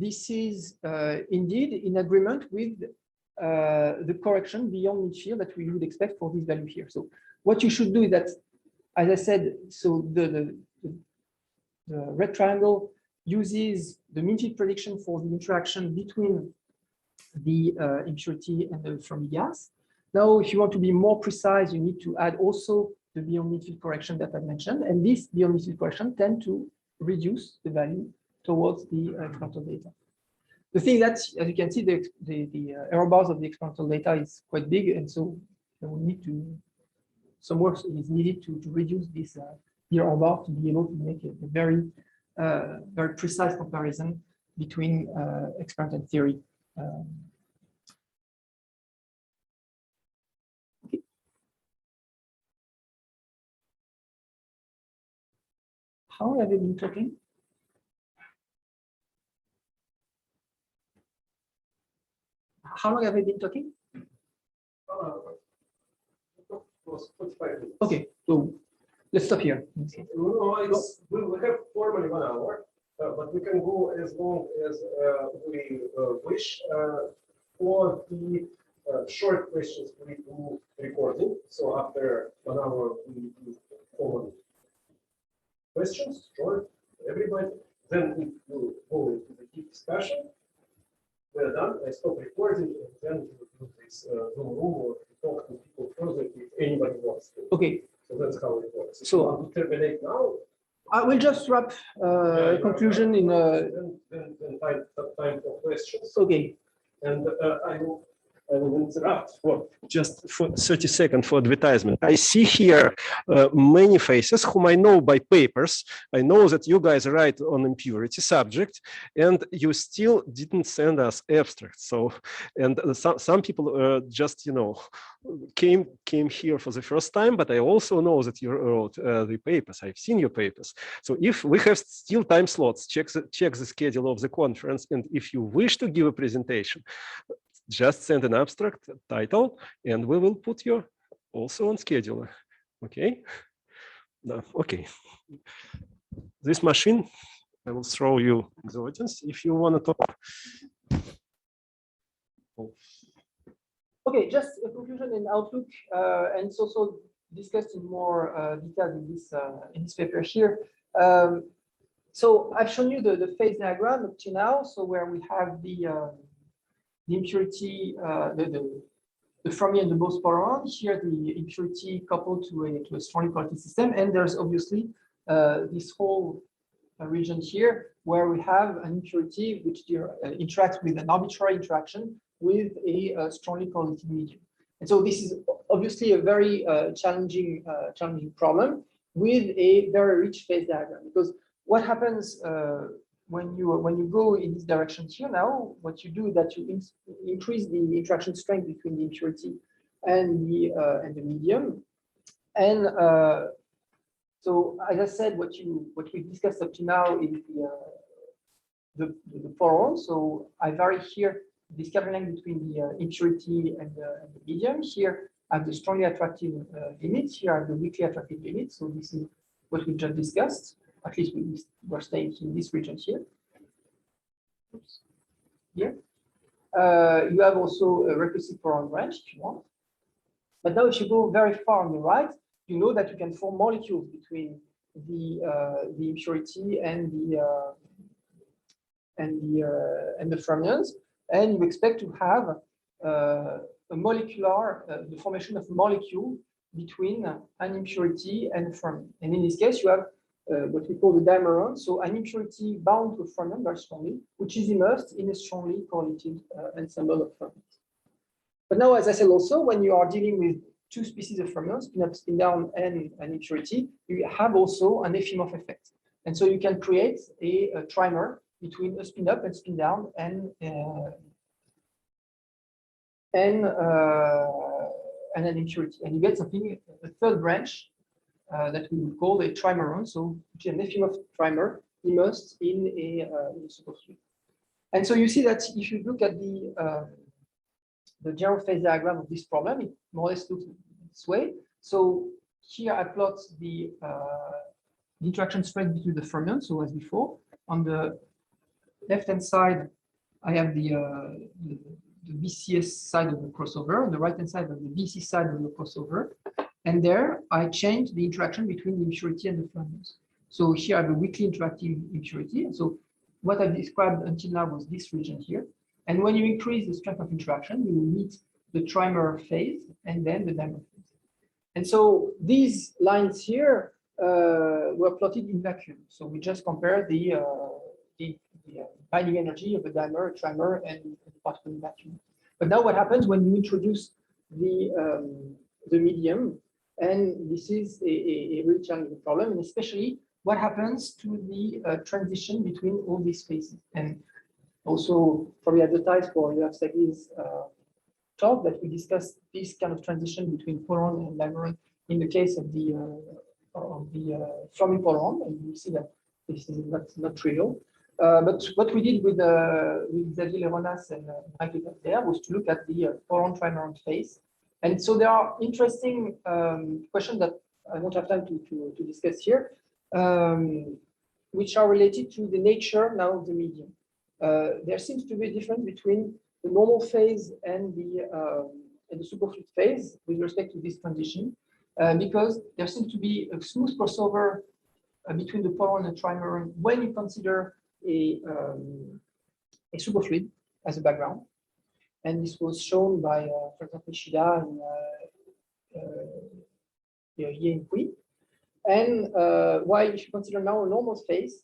this is indeed in agreement with the correction beyond midfield that we would expect for this value here. So what you should do is that, as I said, so the red triangle uses the mean field prediction for the interaction between the impurity and the Fermi gas. Now, if you want to be more precise, you need to add also the beyond midfield correction that I mentioned, and this beyond midfield correction tend to reduce the value towards the experimental data. The thing that, as you can see, the error bars of the experimental data is quite big, and so we need to, some work is needed to reduce this error bar to be able to make a very, very precise comparison between experiment and theory. Okay. How long have you been talking? How long have I been talking? Okay, so let's stop here. No, we have formally 1 hour, but we can go as long as we wish for the short questions we do recording. So after 1 hour, we do common questions, short, everybody. Then we will go into the deep discussion. We're done. I stop recording, and then we will do this Zoom room or talk to people further if anybody wants to. Okay. So that's how it works. If So you want to terminate now, I will just wrap conclusion in then time for questions. okay. And I will interrupt for just for 30 seconds for advertisement. I see here many faces whom I know by papers. I know that you guys write on impurity subject, and you still didn't send us abstracts. So, and some people just came here for the first time. But I also know that you wrote the papers. I've seen your papers. So if we have still time slots, check the schedule of the conference, and if you wish to give a presentation, just send an abstract title, and we will put you also on schedule. Okay? No, okay. This machine, I will throw you the audience if you want to talk. Okay, just a conclusion in Outlook, and it's also discussed in more detail in this paper here. So I've shown you the phase diagram up to now. So where we have the impurity, the Fermi and the Bose-Polaron. Here, the impurity coupled to a strongly correlated system, and there's obviously this whole region here where we have an impurity which interacts with an arbitrary interaction with a strongly correlated medium. And so this is obviously a very challenging problem with a very rich phase diagram, because what happens when you go in this direction here now, what you do is that you increase the interaction strength between the impurity and the medium. And so, as I said, what we discussed up to now is the Polaron. So I vary here the scattering length between the impurity and the medium. Here I have the strongly attractive limit. Here I have the weakly attractive limit. So this is what we just discussed. At least we're staying in this region here. Oops. Here. You have also a recursive Polaron branch if you want. But now if you go very far on the right, you know that you can form molecules between the impurity and the fermions, and you expect to have the formation of a molecule between an impurity and a fermion. And in this case, you have what we call the dimeron, so an impurity bound to a fermion very strongly, which is immersed in a strongly correlated ensemble of fermions. But now, as I said also, when you are dealing with two species of fermions, spin up, spin down, and an impurity, you have also an Efimov effect. And so you can create a trimer between a spin up and spin down and an impurity. And you get something, a third branch that we would call a trimeron, so which is an Efimov trimer immersed in a superfluid. And so you see that if you look at the general phase diagram of this problem, it more or less looks this way. So here I plot the interaction strength between the fermions, so as before. On the left-hand side, I have the BCS side of the crossover. On the right-hand side of the BC side of the crossover. And there, I change the interaction between the impurity and the fermions. So here I have a weakly interactive impurity. So what I've described until now was this region here. And when you increase the strength of interaction, you will meet the trimer phase and then the dimer phase. And so these lines here were plotted in vacuum. So we just compare the binding energy of a dimer, trimer, and the particle in vacuum. But now what happens when you introduce the medium? And this is a really challenging problem, and especially what happens to the transition between all these phases. And also probably advertised for Yoav Sagi's talk that we discussed this kind of transition between Polaron and dimeron in the case of the Fermi Polaron, and you see that this is not trivial. But what we did with Xavier Leronas and Michael there was to look at the Polaron trimeron phase. And so there are interesting questions that I won't have time to discuss here, which are related to the nature now of the medium. There seems to be a difference between the normal phase and the superfluid phase with respect to this transition, because there seems to be a smooth crossover between the Polaron and trimer when you consider a superfluid as a background. And this was shown by, for example, Shida and Ye and Kui. And while if you consider now a normal phase,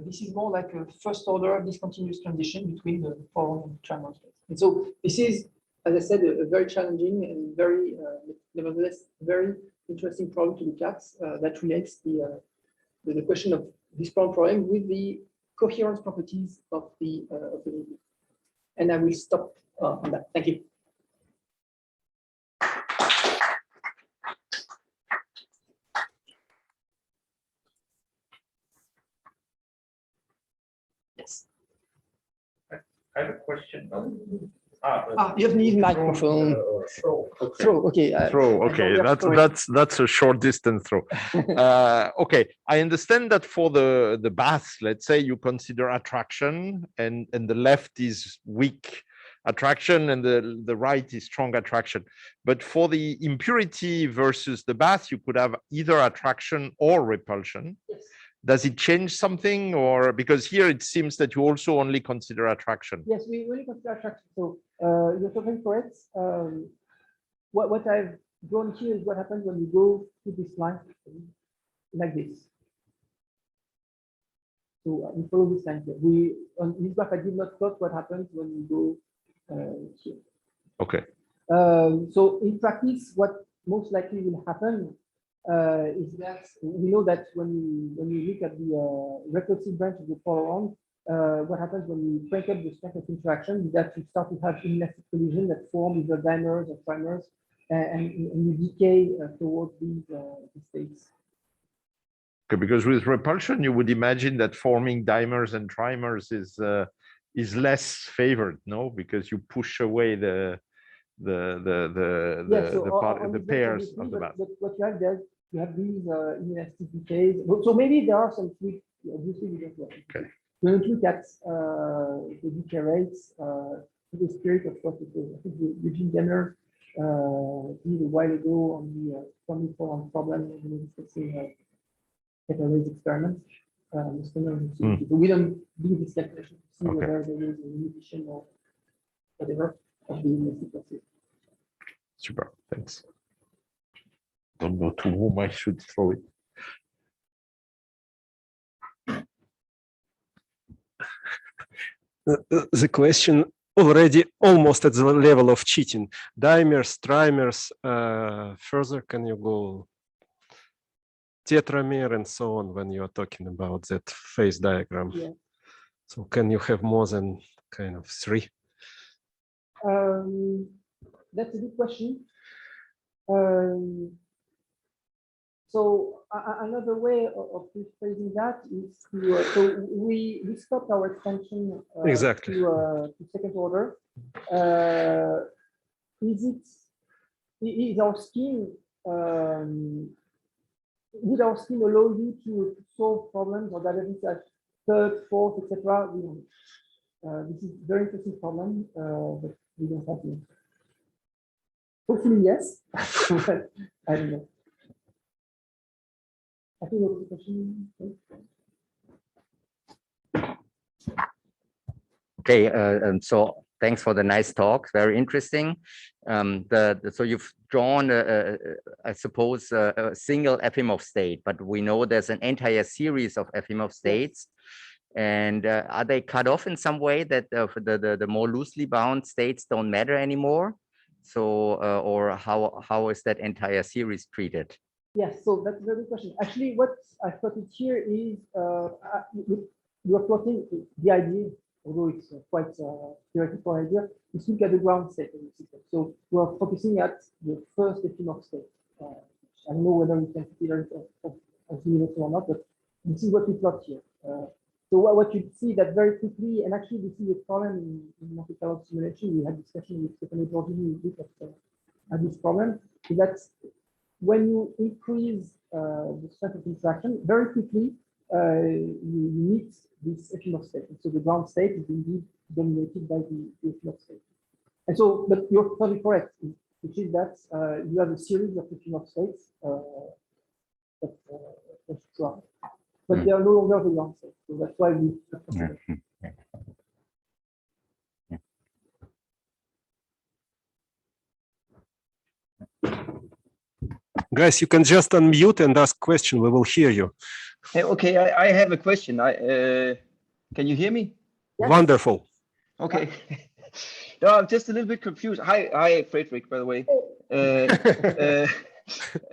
this is more like a first order discontinuous transition between the Polaron and trimer phase. And so this is, as I said, a very challenging and very, nevertheless, very interesting problem to look at that relates the question of this problem with the coherence properties of the medium. And I will stop on that. Thank you. Yes. I have a question. You have need microphone. Throw. Okay. Throw. Okay. That's a short distance throw. Okay. I understand that for the bath, let's say you consider attraction and the left is weak attraction and the right is strong attraction. But for the impurity versus the bath, you could have either attraction or repulsion. Yes. Does it change something, or because here it seems that you also only consider attraction? Yes, we only consider attraction. So you're totally correct. What I've drawn here is what happens when you go to this line like this. So we follow this line here. On this graph, I did not plot what happens when you go here. Okay. So in practice, what most likely will happen is that we know that when you look at the recursive branch of the Polaron, what happens when you break up the strength of interaction is that you start to have inelastic collision that form either dimers or trimers, and you decay towards these states. Okay, because with repulsion, you would imagine that forming dimers and trimers is less favored, no? Because you push away the pairs of the bath. But what you have there, you have these inelastic decays. So maybe there are some tweaks. Obviously, we don't know. Okay. When we look at the decay rates, the spirit of what it is. I think Eugene Denner did a while ago on the Polaron problem when we discussing categories experiments. So we don't do this calculation to see whether there is a limitation or whatever of the inelastic process. Super, thanks. Don't know to whom I should throw it. The question already almost at the level of cheating. Dimers, trimers, further can you go? Tetramer and so on when you are talking about that phase diagram. Yeah. So can you have more than kind of 3? That's a good question. So another way of rephrasing that is to so we stopped our extension Exactly. to second order. Is our scheme would our scheme allow you to solve problems or divergence at third, fourth, etc.? We don't. This is a very interesting problem, but we don't have to. Hopefully, yes. I don't know. I think that's the question. Okay, so thanks for the nice talk. Very interesting. So you've drawn, I suppose, a single Efimov state, but we know there's an entire series of Efimov states. And are they cut off in some way that the more loosely bound states don't matter anymore? So, or how is that entire series treated? Yes, so that's a very good question. Actually, what I plotted here is you are plotting the idea, although it's quite theoretical idea, is look at the ground state of the system. So we are focusing at the first Efimov state. I don't know whether we can consider it as universal or not, but this is what we plot here. So what you see that very quickly, and actually this is a problem in Monte Carlo simulation. We had discussion with Stefano Giorgini at this problem, is that when you increase the strength of interaction, very quickly you meet this ephemeral state. And so the ground state is indeed dominated by the ephemeral state. And so, but you're totally correct, which is that you have a series of ephemeral states that strong, but they are no longer the ground state. So that's why we. Guys, you can just unmute and ask question. We will hear you. Okay, I have a question. Can you hear me? Yes. Wonderful. Okay. No, I'm just a little bit confused. Hi, Frédéric, by the way.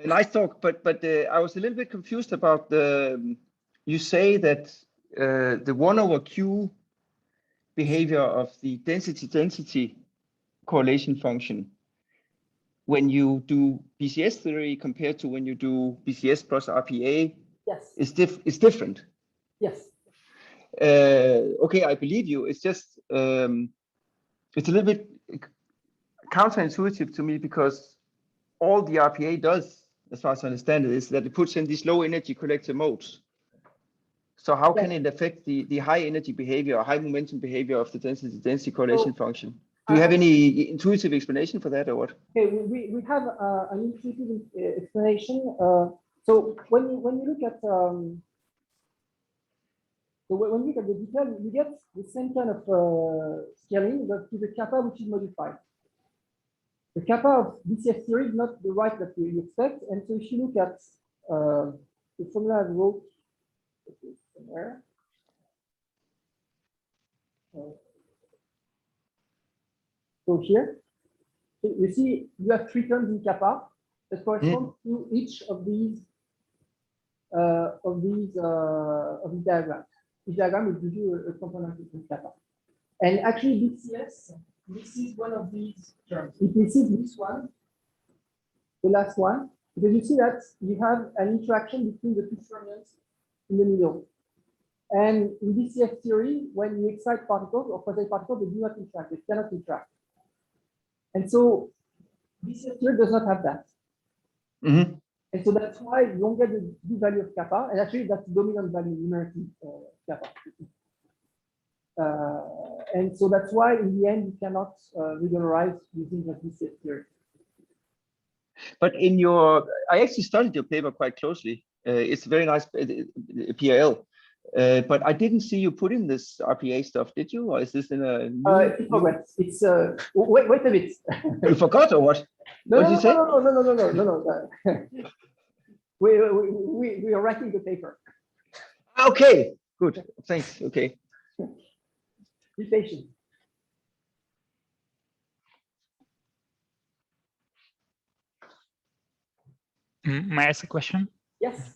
Nice talk, but I was a little bit confused about the. You say that the 1/q behavior of the density correlation function when you do BCS theory compared to when you do BCS plus RPA, Yes. is different. Yes. Okay, I believe you. It's just it's a little bit counterintuitive to me because all the RPA does, as far as I understand it, is that it puts in these low energy collector modes. So how can it affect the high energy behavior or high momentum behavior of the density correlation function? Do you have any intuitive explanation for that or what? Okay, we have an intuitive explanation. So when you look at when you look at the detail, you get the same kind of scaling, but to the kappa which is modified. The kappa of BCS theory is not the right that you expect, and so if you look at the formula I wrote somewhere. So here, you see you have 3 terms in kappa that correspond to each of these diagrams. Each diagram will give you a component in kappa. And actually, BCS, this is one of these terms. It receives this one, the last one, because you see that you have an interaction between the 2 fermions in the middle. And in BCS theory, when you excite particles or quasi-particles, they do not interact, they cannot interact. And so BCS theory does not have that. Mm-hmm. And so that's why you don't get the value of kappa, and actually that's the dominant value numerically, kappa. And so that's why in the end you cannot regularize using the BCS theory. But in your, I actually studied your paper quite closely. It's very nice PRL. But I didn't see you put in this RPA stuff, did you? Or is this in a new? It's wait a bit. You forgot or what? No, what did you say? No. We are writing the paper. Okay, good. Thanks. Okay. Be patient. May I ask a question? Yes.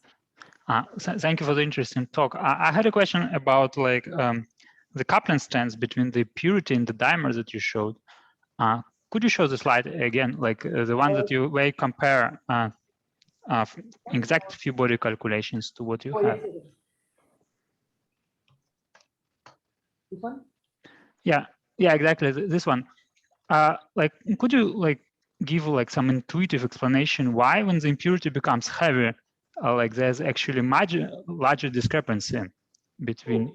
Thank you for the interesting talk. I had a question about like the coupling strengths between the purity and the dimer that you showed. Could you show the slide again, like the one that you may compare exact few body calculations to what you have? Yes. This one? Yeah, exactly. This one. Like, could you like give like some intuitive explanation why, when the impurity becomes heavy, like there's actually much larger discrepancy between?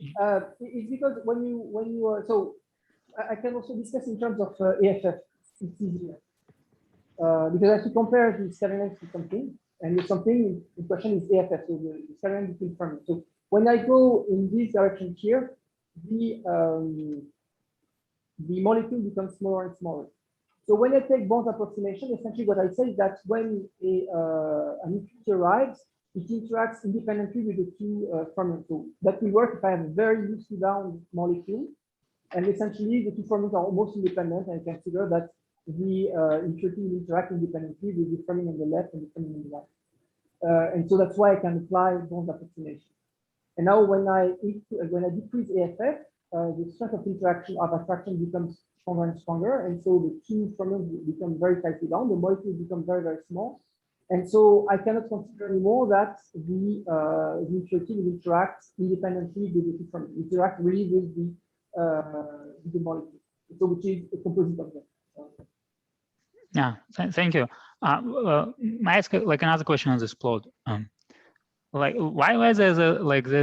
It's because when you so I can also discuss in terms of AFF. It's easier because I have to compare the scattering to something, and the something in question is AFF, so the scattering between fermions. So when I go in this direction here, the molecule becomes smaller and smaller. So when I take Bond's approximation, essentially what I say is that when an impurity arrives, it interacts independently with the 2 fermions. So that will work if I have a very loosely bound molecule, and essentially the 2 fermions are almost independent, and I consider that the impurity will interact independently with the fermion on the left and the fermion on the right. And so that's why I can apply Bond's approximation. And now when I decrease AFF, the strength of interaction of attraction becomes stronger and stronger, and so the 2 fermions become very tightly bound. The molecules become very, very small, and so I cannot consider anymore that the impurity will interact independently with the 2 fermions. Interact really with the molecule, so which is a composite of them. Yeah, thank you. May I ask like another question on this plot? Like why there's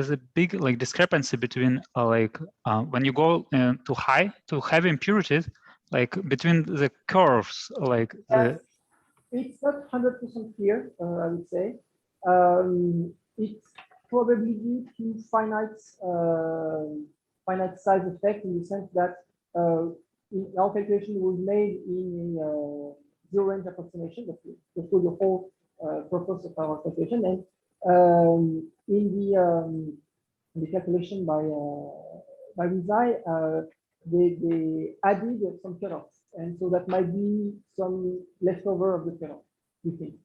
a big like discrepancy between when you go to heavy impurities, like between the curves, like the It's not 100% clear, I would say. It's probably due to finite size effect in the sense that our calculation was made in a zero range approximation. That was the whole purpose of our calculation. And in the calculation by Rizai, they added some cutoffs, and so that might be some leftover of the cutoff, we think.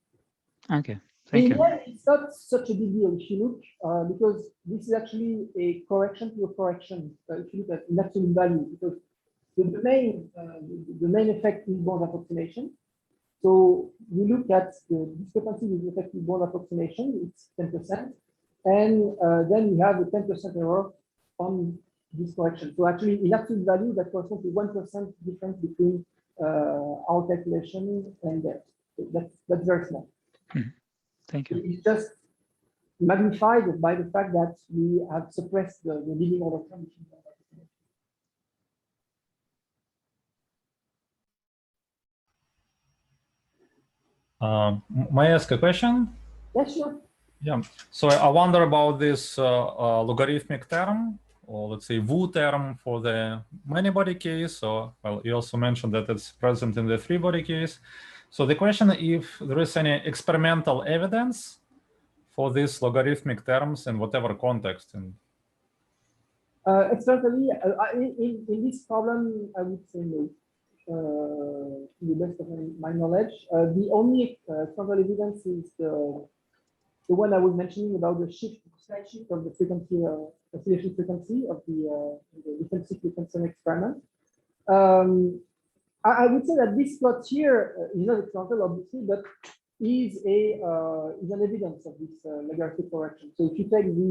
Okay, thank you. It's not such a big deal if you look, because this is actually a correction to a correction. If you look at an absolute value, because the main effect is bond approximation. So we look at the discrepancy with effective bond approximation, it's 10%, and then we have a 10% error on this correction. So actually, in absolute value, that corresponds to 1% difference between our calculation and theirs. So that's very small. Thank you. It's just magnified by the fact that we have suppressed the leading order term. May I ask a question? Yes, sure. Yeah. So I wonder about this logarithmic term, or let's say Wu term for the many-body case. Or well, you also mentioned that it's present in the three-body case. So the question if there is any experimental evidence for these logarithmic terms in whatever context. Certainly, in this problem, I would say no. To the best of my knowledge, the only experimental evidence is the one I was mentioning about the slight shift of the frequency, oscillation frequency of the defensive frequency experiment. I would say that this plot here is not experimental, obviously, but is an evidence of this logarithmic correction. So if you take the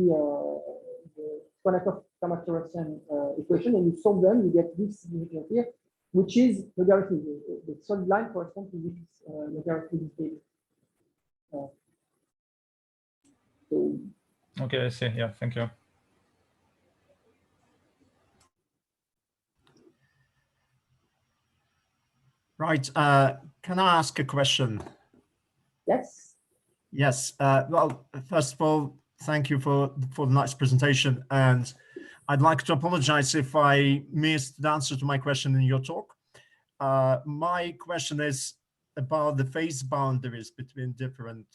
Quasi-Particle equation and you solve them, you get this significant here, which is logarithmic. The solid line corresponds to this logarithmic data. So, Okay, I see. Yeah, thank you. Right. Can I ask a question? yes. Yes. Well, first of all, thank you for the nice presentation. And I'd like to apologize if I missed the answer to my question in your talk. My question is about the phase boundaries between different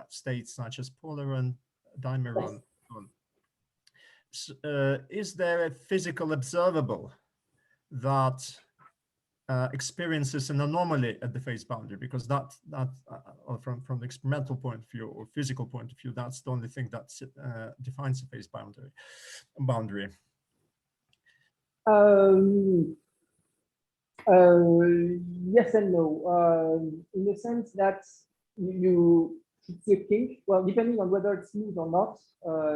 states, such as Polaron, Dimeron. Is there a physical observable that experiences an anomaly at the phase boundary? Because from the experimental point of view or physical point of view, that's the only thing that defines the phase boundary. Yes and no. In the sense that you see a kink. Well, depending on whether it's smooth or not,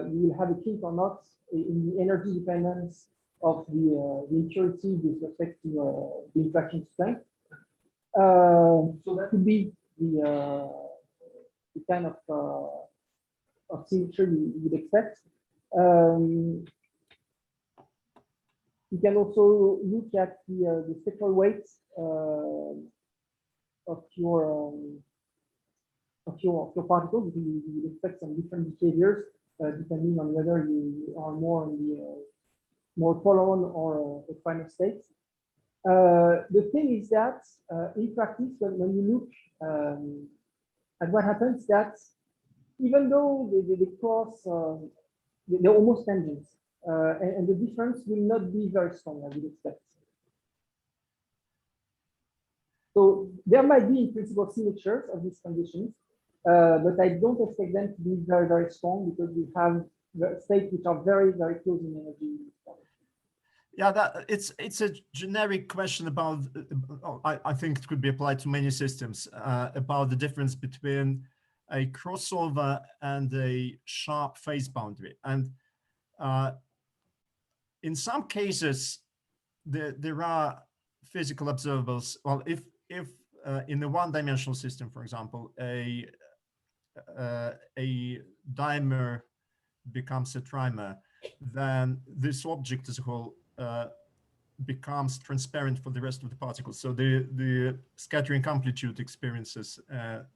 you will have a kink or not in the energy dependence of the impurity with respect to the interaction strength. So that would be the kind of signature you would expect. You can also look at the spectral weight of your particles. You would expect some different behaviors depending on whether you are more in the more Polaron or a final state. The thing is that in practice, when you look at what happens, that even though they cross, they're almost tangents, and the difference will not be very strong, I would expect. So there might be in principle signatures of these conditions, but I don't expect them to be very, very strong because we have states which are very, very close in energy. Yeah, it's a generic question about, I think it could be applied to many systems, about the difference between a crossover and a sharp phase boundary. And in some cases, there are physical observables. Well, if in a one-dimensional system, for example, a dimer becomes a trimer, then this object as a whole becomes transparent for the rest of the particles. So the scattering amplitude experiences an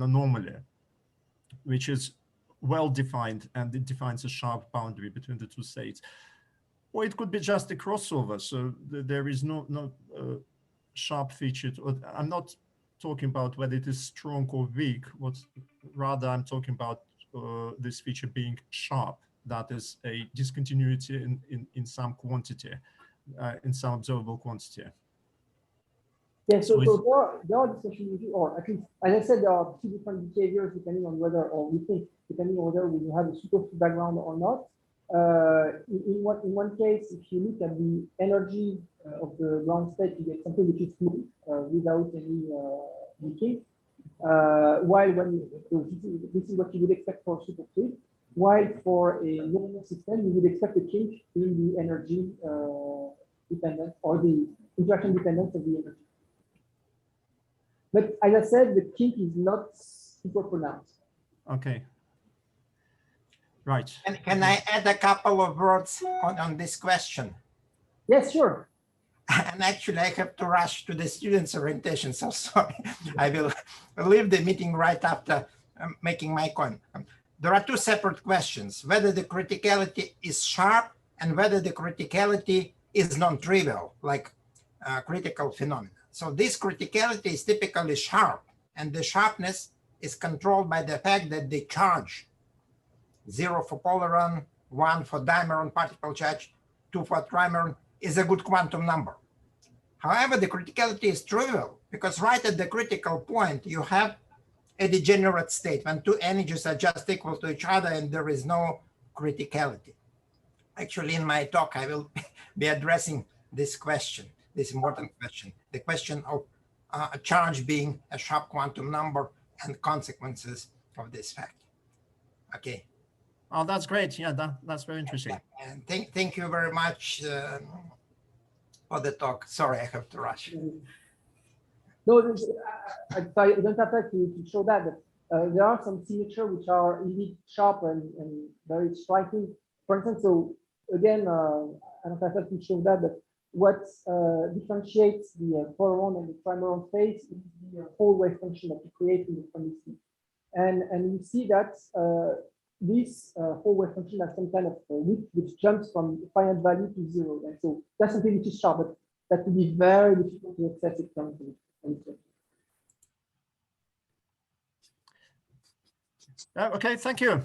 anomaly, which is well defined, and it defines a sharp boundary between the two states. Or it could be just a crossover, so there is no sharp featured. I'm not talking about whether it is strong or weak. Rather, I'm talking about this feature being sharp. That is a discontinuity in some quantity, in some observable quantity. Yeah, so there are discussions, or at least, as I said, there are two different behaviors depending on whether, or we think, depending on whether we have a superfluid background or not. In one case, if you look at the energy of the ground state, you get something which is smooth without any leaking. While this is what you would expect for superfluid. While for a normal system, you would expect a kink in the energy dependence or the interaction dependence of the energy. But as I said, the kink is not super pronounced. Okay. Right. And can I add a couple of words on this question? Yes, sure. And actually, I have to rush to the students' orientation, so sorry. I will leave the meeting right after making my point. There are two separate questions, whether the criticality is sharp and whether the criticality is non-trivial, like critical phenomena. So this criticality is typically sharp, and the sharpness is controlled by the fact that the charge, 0 for Polaron, 1 for dimeron particle charge, 2 for trimeron, is a good quantum number. However, the criticality is trivial because right at the critical point, you have a degenerate state when two energies are just equal to each other and there is no criticality. Actually, in my talk, I will be addressing this question, this important question, the question of a charge being a sharp quantum number and consequences of this fact. Okay. Oh, that's great. Yeah, that's very interesting. And thank you very much for the talk. Sorry, I have to rush. No, I don't have to show that, but there are some signatures which are indeed sharp and very striking. For instance, so again, I don't have to show that, but what differentiates the Polaron and the trimeron phase is the whole wave function that you create in the Fermi. And you see that this whole wave function has some kind of width which jumps from finite value to 0. And so that's something which is sharp, but that would be very difficult to access it currently. Okay, thank you.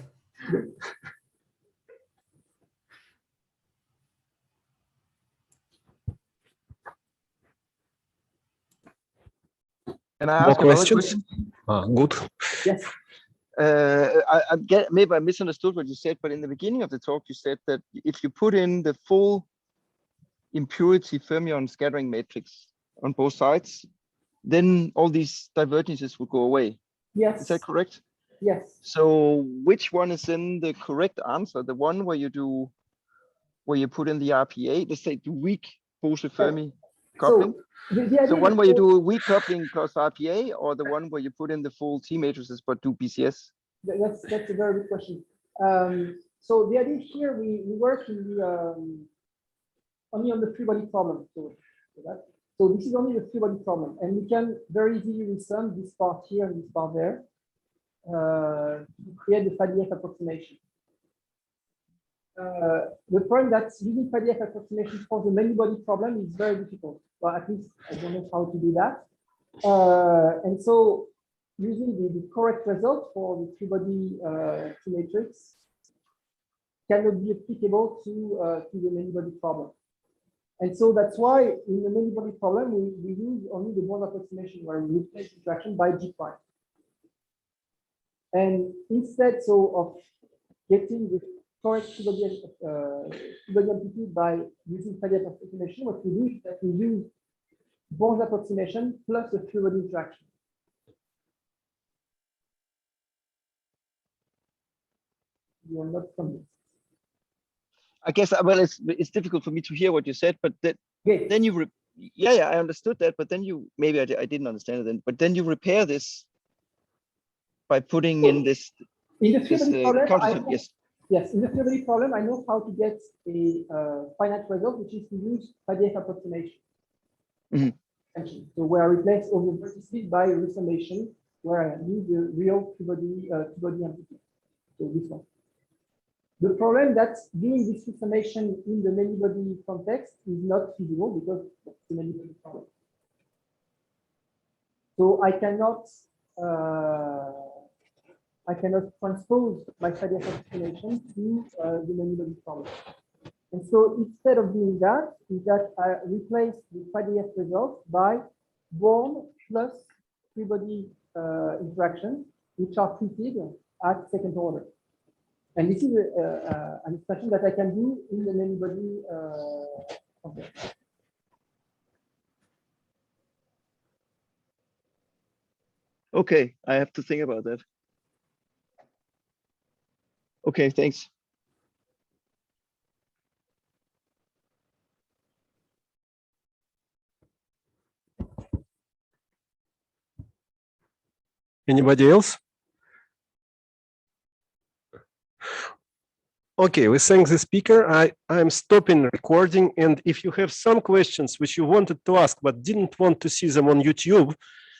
Can I More ask another questions? question? Good. Yes. Maybe I misunderstood what you said, but in the beginning of the talk, you said that if you put in the full impurity fermion scattering matrix on both sides, then all these divergences will go away. Yes. Is that correct? Yes. So which one is then the correct answer? The one where you put in the RPA, let's say the weak Bose-Fermi coupling? So one where you do a weak coupling plus RPA, or the one where you put in the full T matrices but do BCS? That's a very good question. So the idea here, we work in the only on the free-body problem. So this is only the free-body problem, and we can very easily resum this part here and this part there to create the FADF approximation. The point that using FADF approximation for the many-body problem is very difficult. Well, at least I don't know how to do that. And so using the correct result for the free-body T matrix cannot be applicable to the many-body problem. And so that's why in the many-body problem, we use only the Bose approximation where we replace interaction by G prime. And instead, so of getting the correct free-body amplitude by using FADF approximation, what we do is that we use Bose approximation plus the free-body interaction. You are not convinced. I guess, well, it's difficult for me to hear what you said, but then you yeah, I understood that, but then you, maybe I didn't understand it then, but then you repair this by putting in this, In the this theory problem, counter, yes. Yes, in the theory problem, I know how to get a finite result, which is to use Faddeev approximation. Mhm. So where I replace all the vertices by resummation, where I need the real two-body amplitude. So this one. The problem that doing this resummation in the many-body context is not feasible because it's a many-body problem. So I cannot transpose my Faddeev approximation to the many-body problem. And so instead of doing that, I replace the Faddeev result by Born plus three-body interactions, which are treated at second order. And this is an expression that I can do in the many-body context. Okay, I have to think about that. Okay, thanks. Anybody else? Okay, we thank the speaker. I'm stopping recording, and if you have some questions which you wanted to ask but didn't want to see them on YouTube,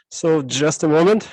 so just a moment.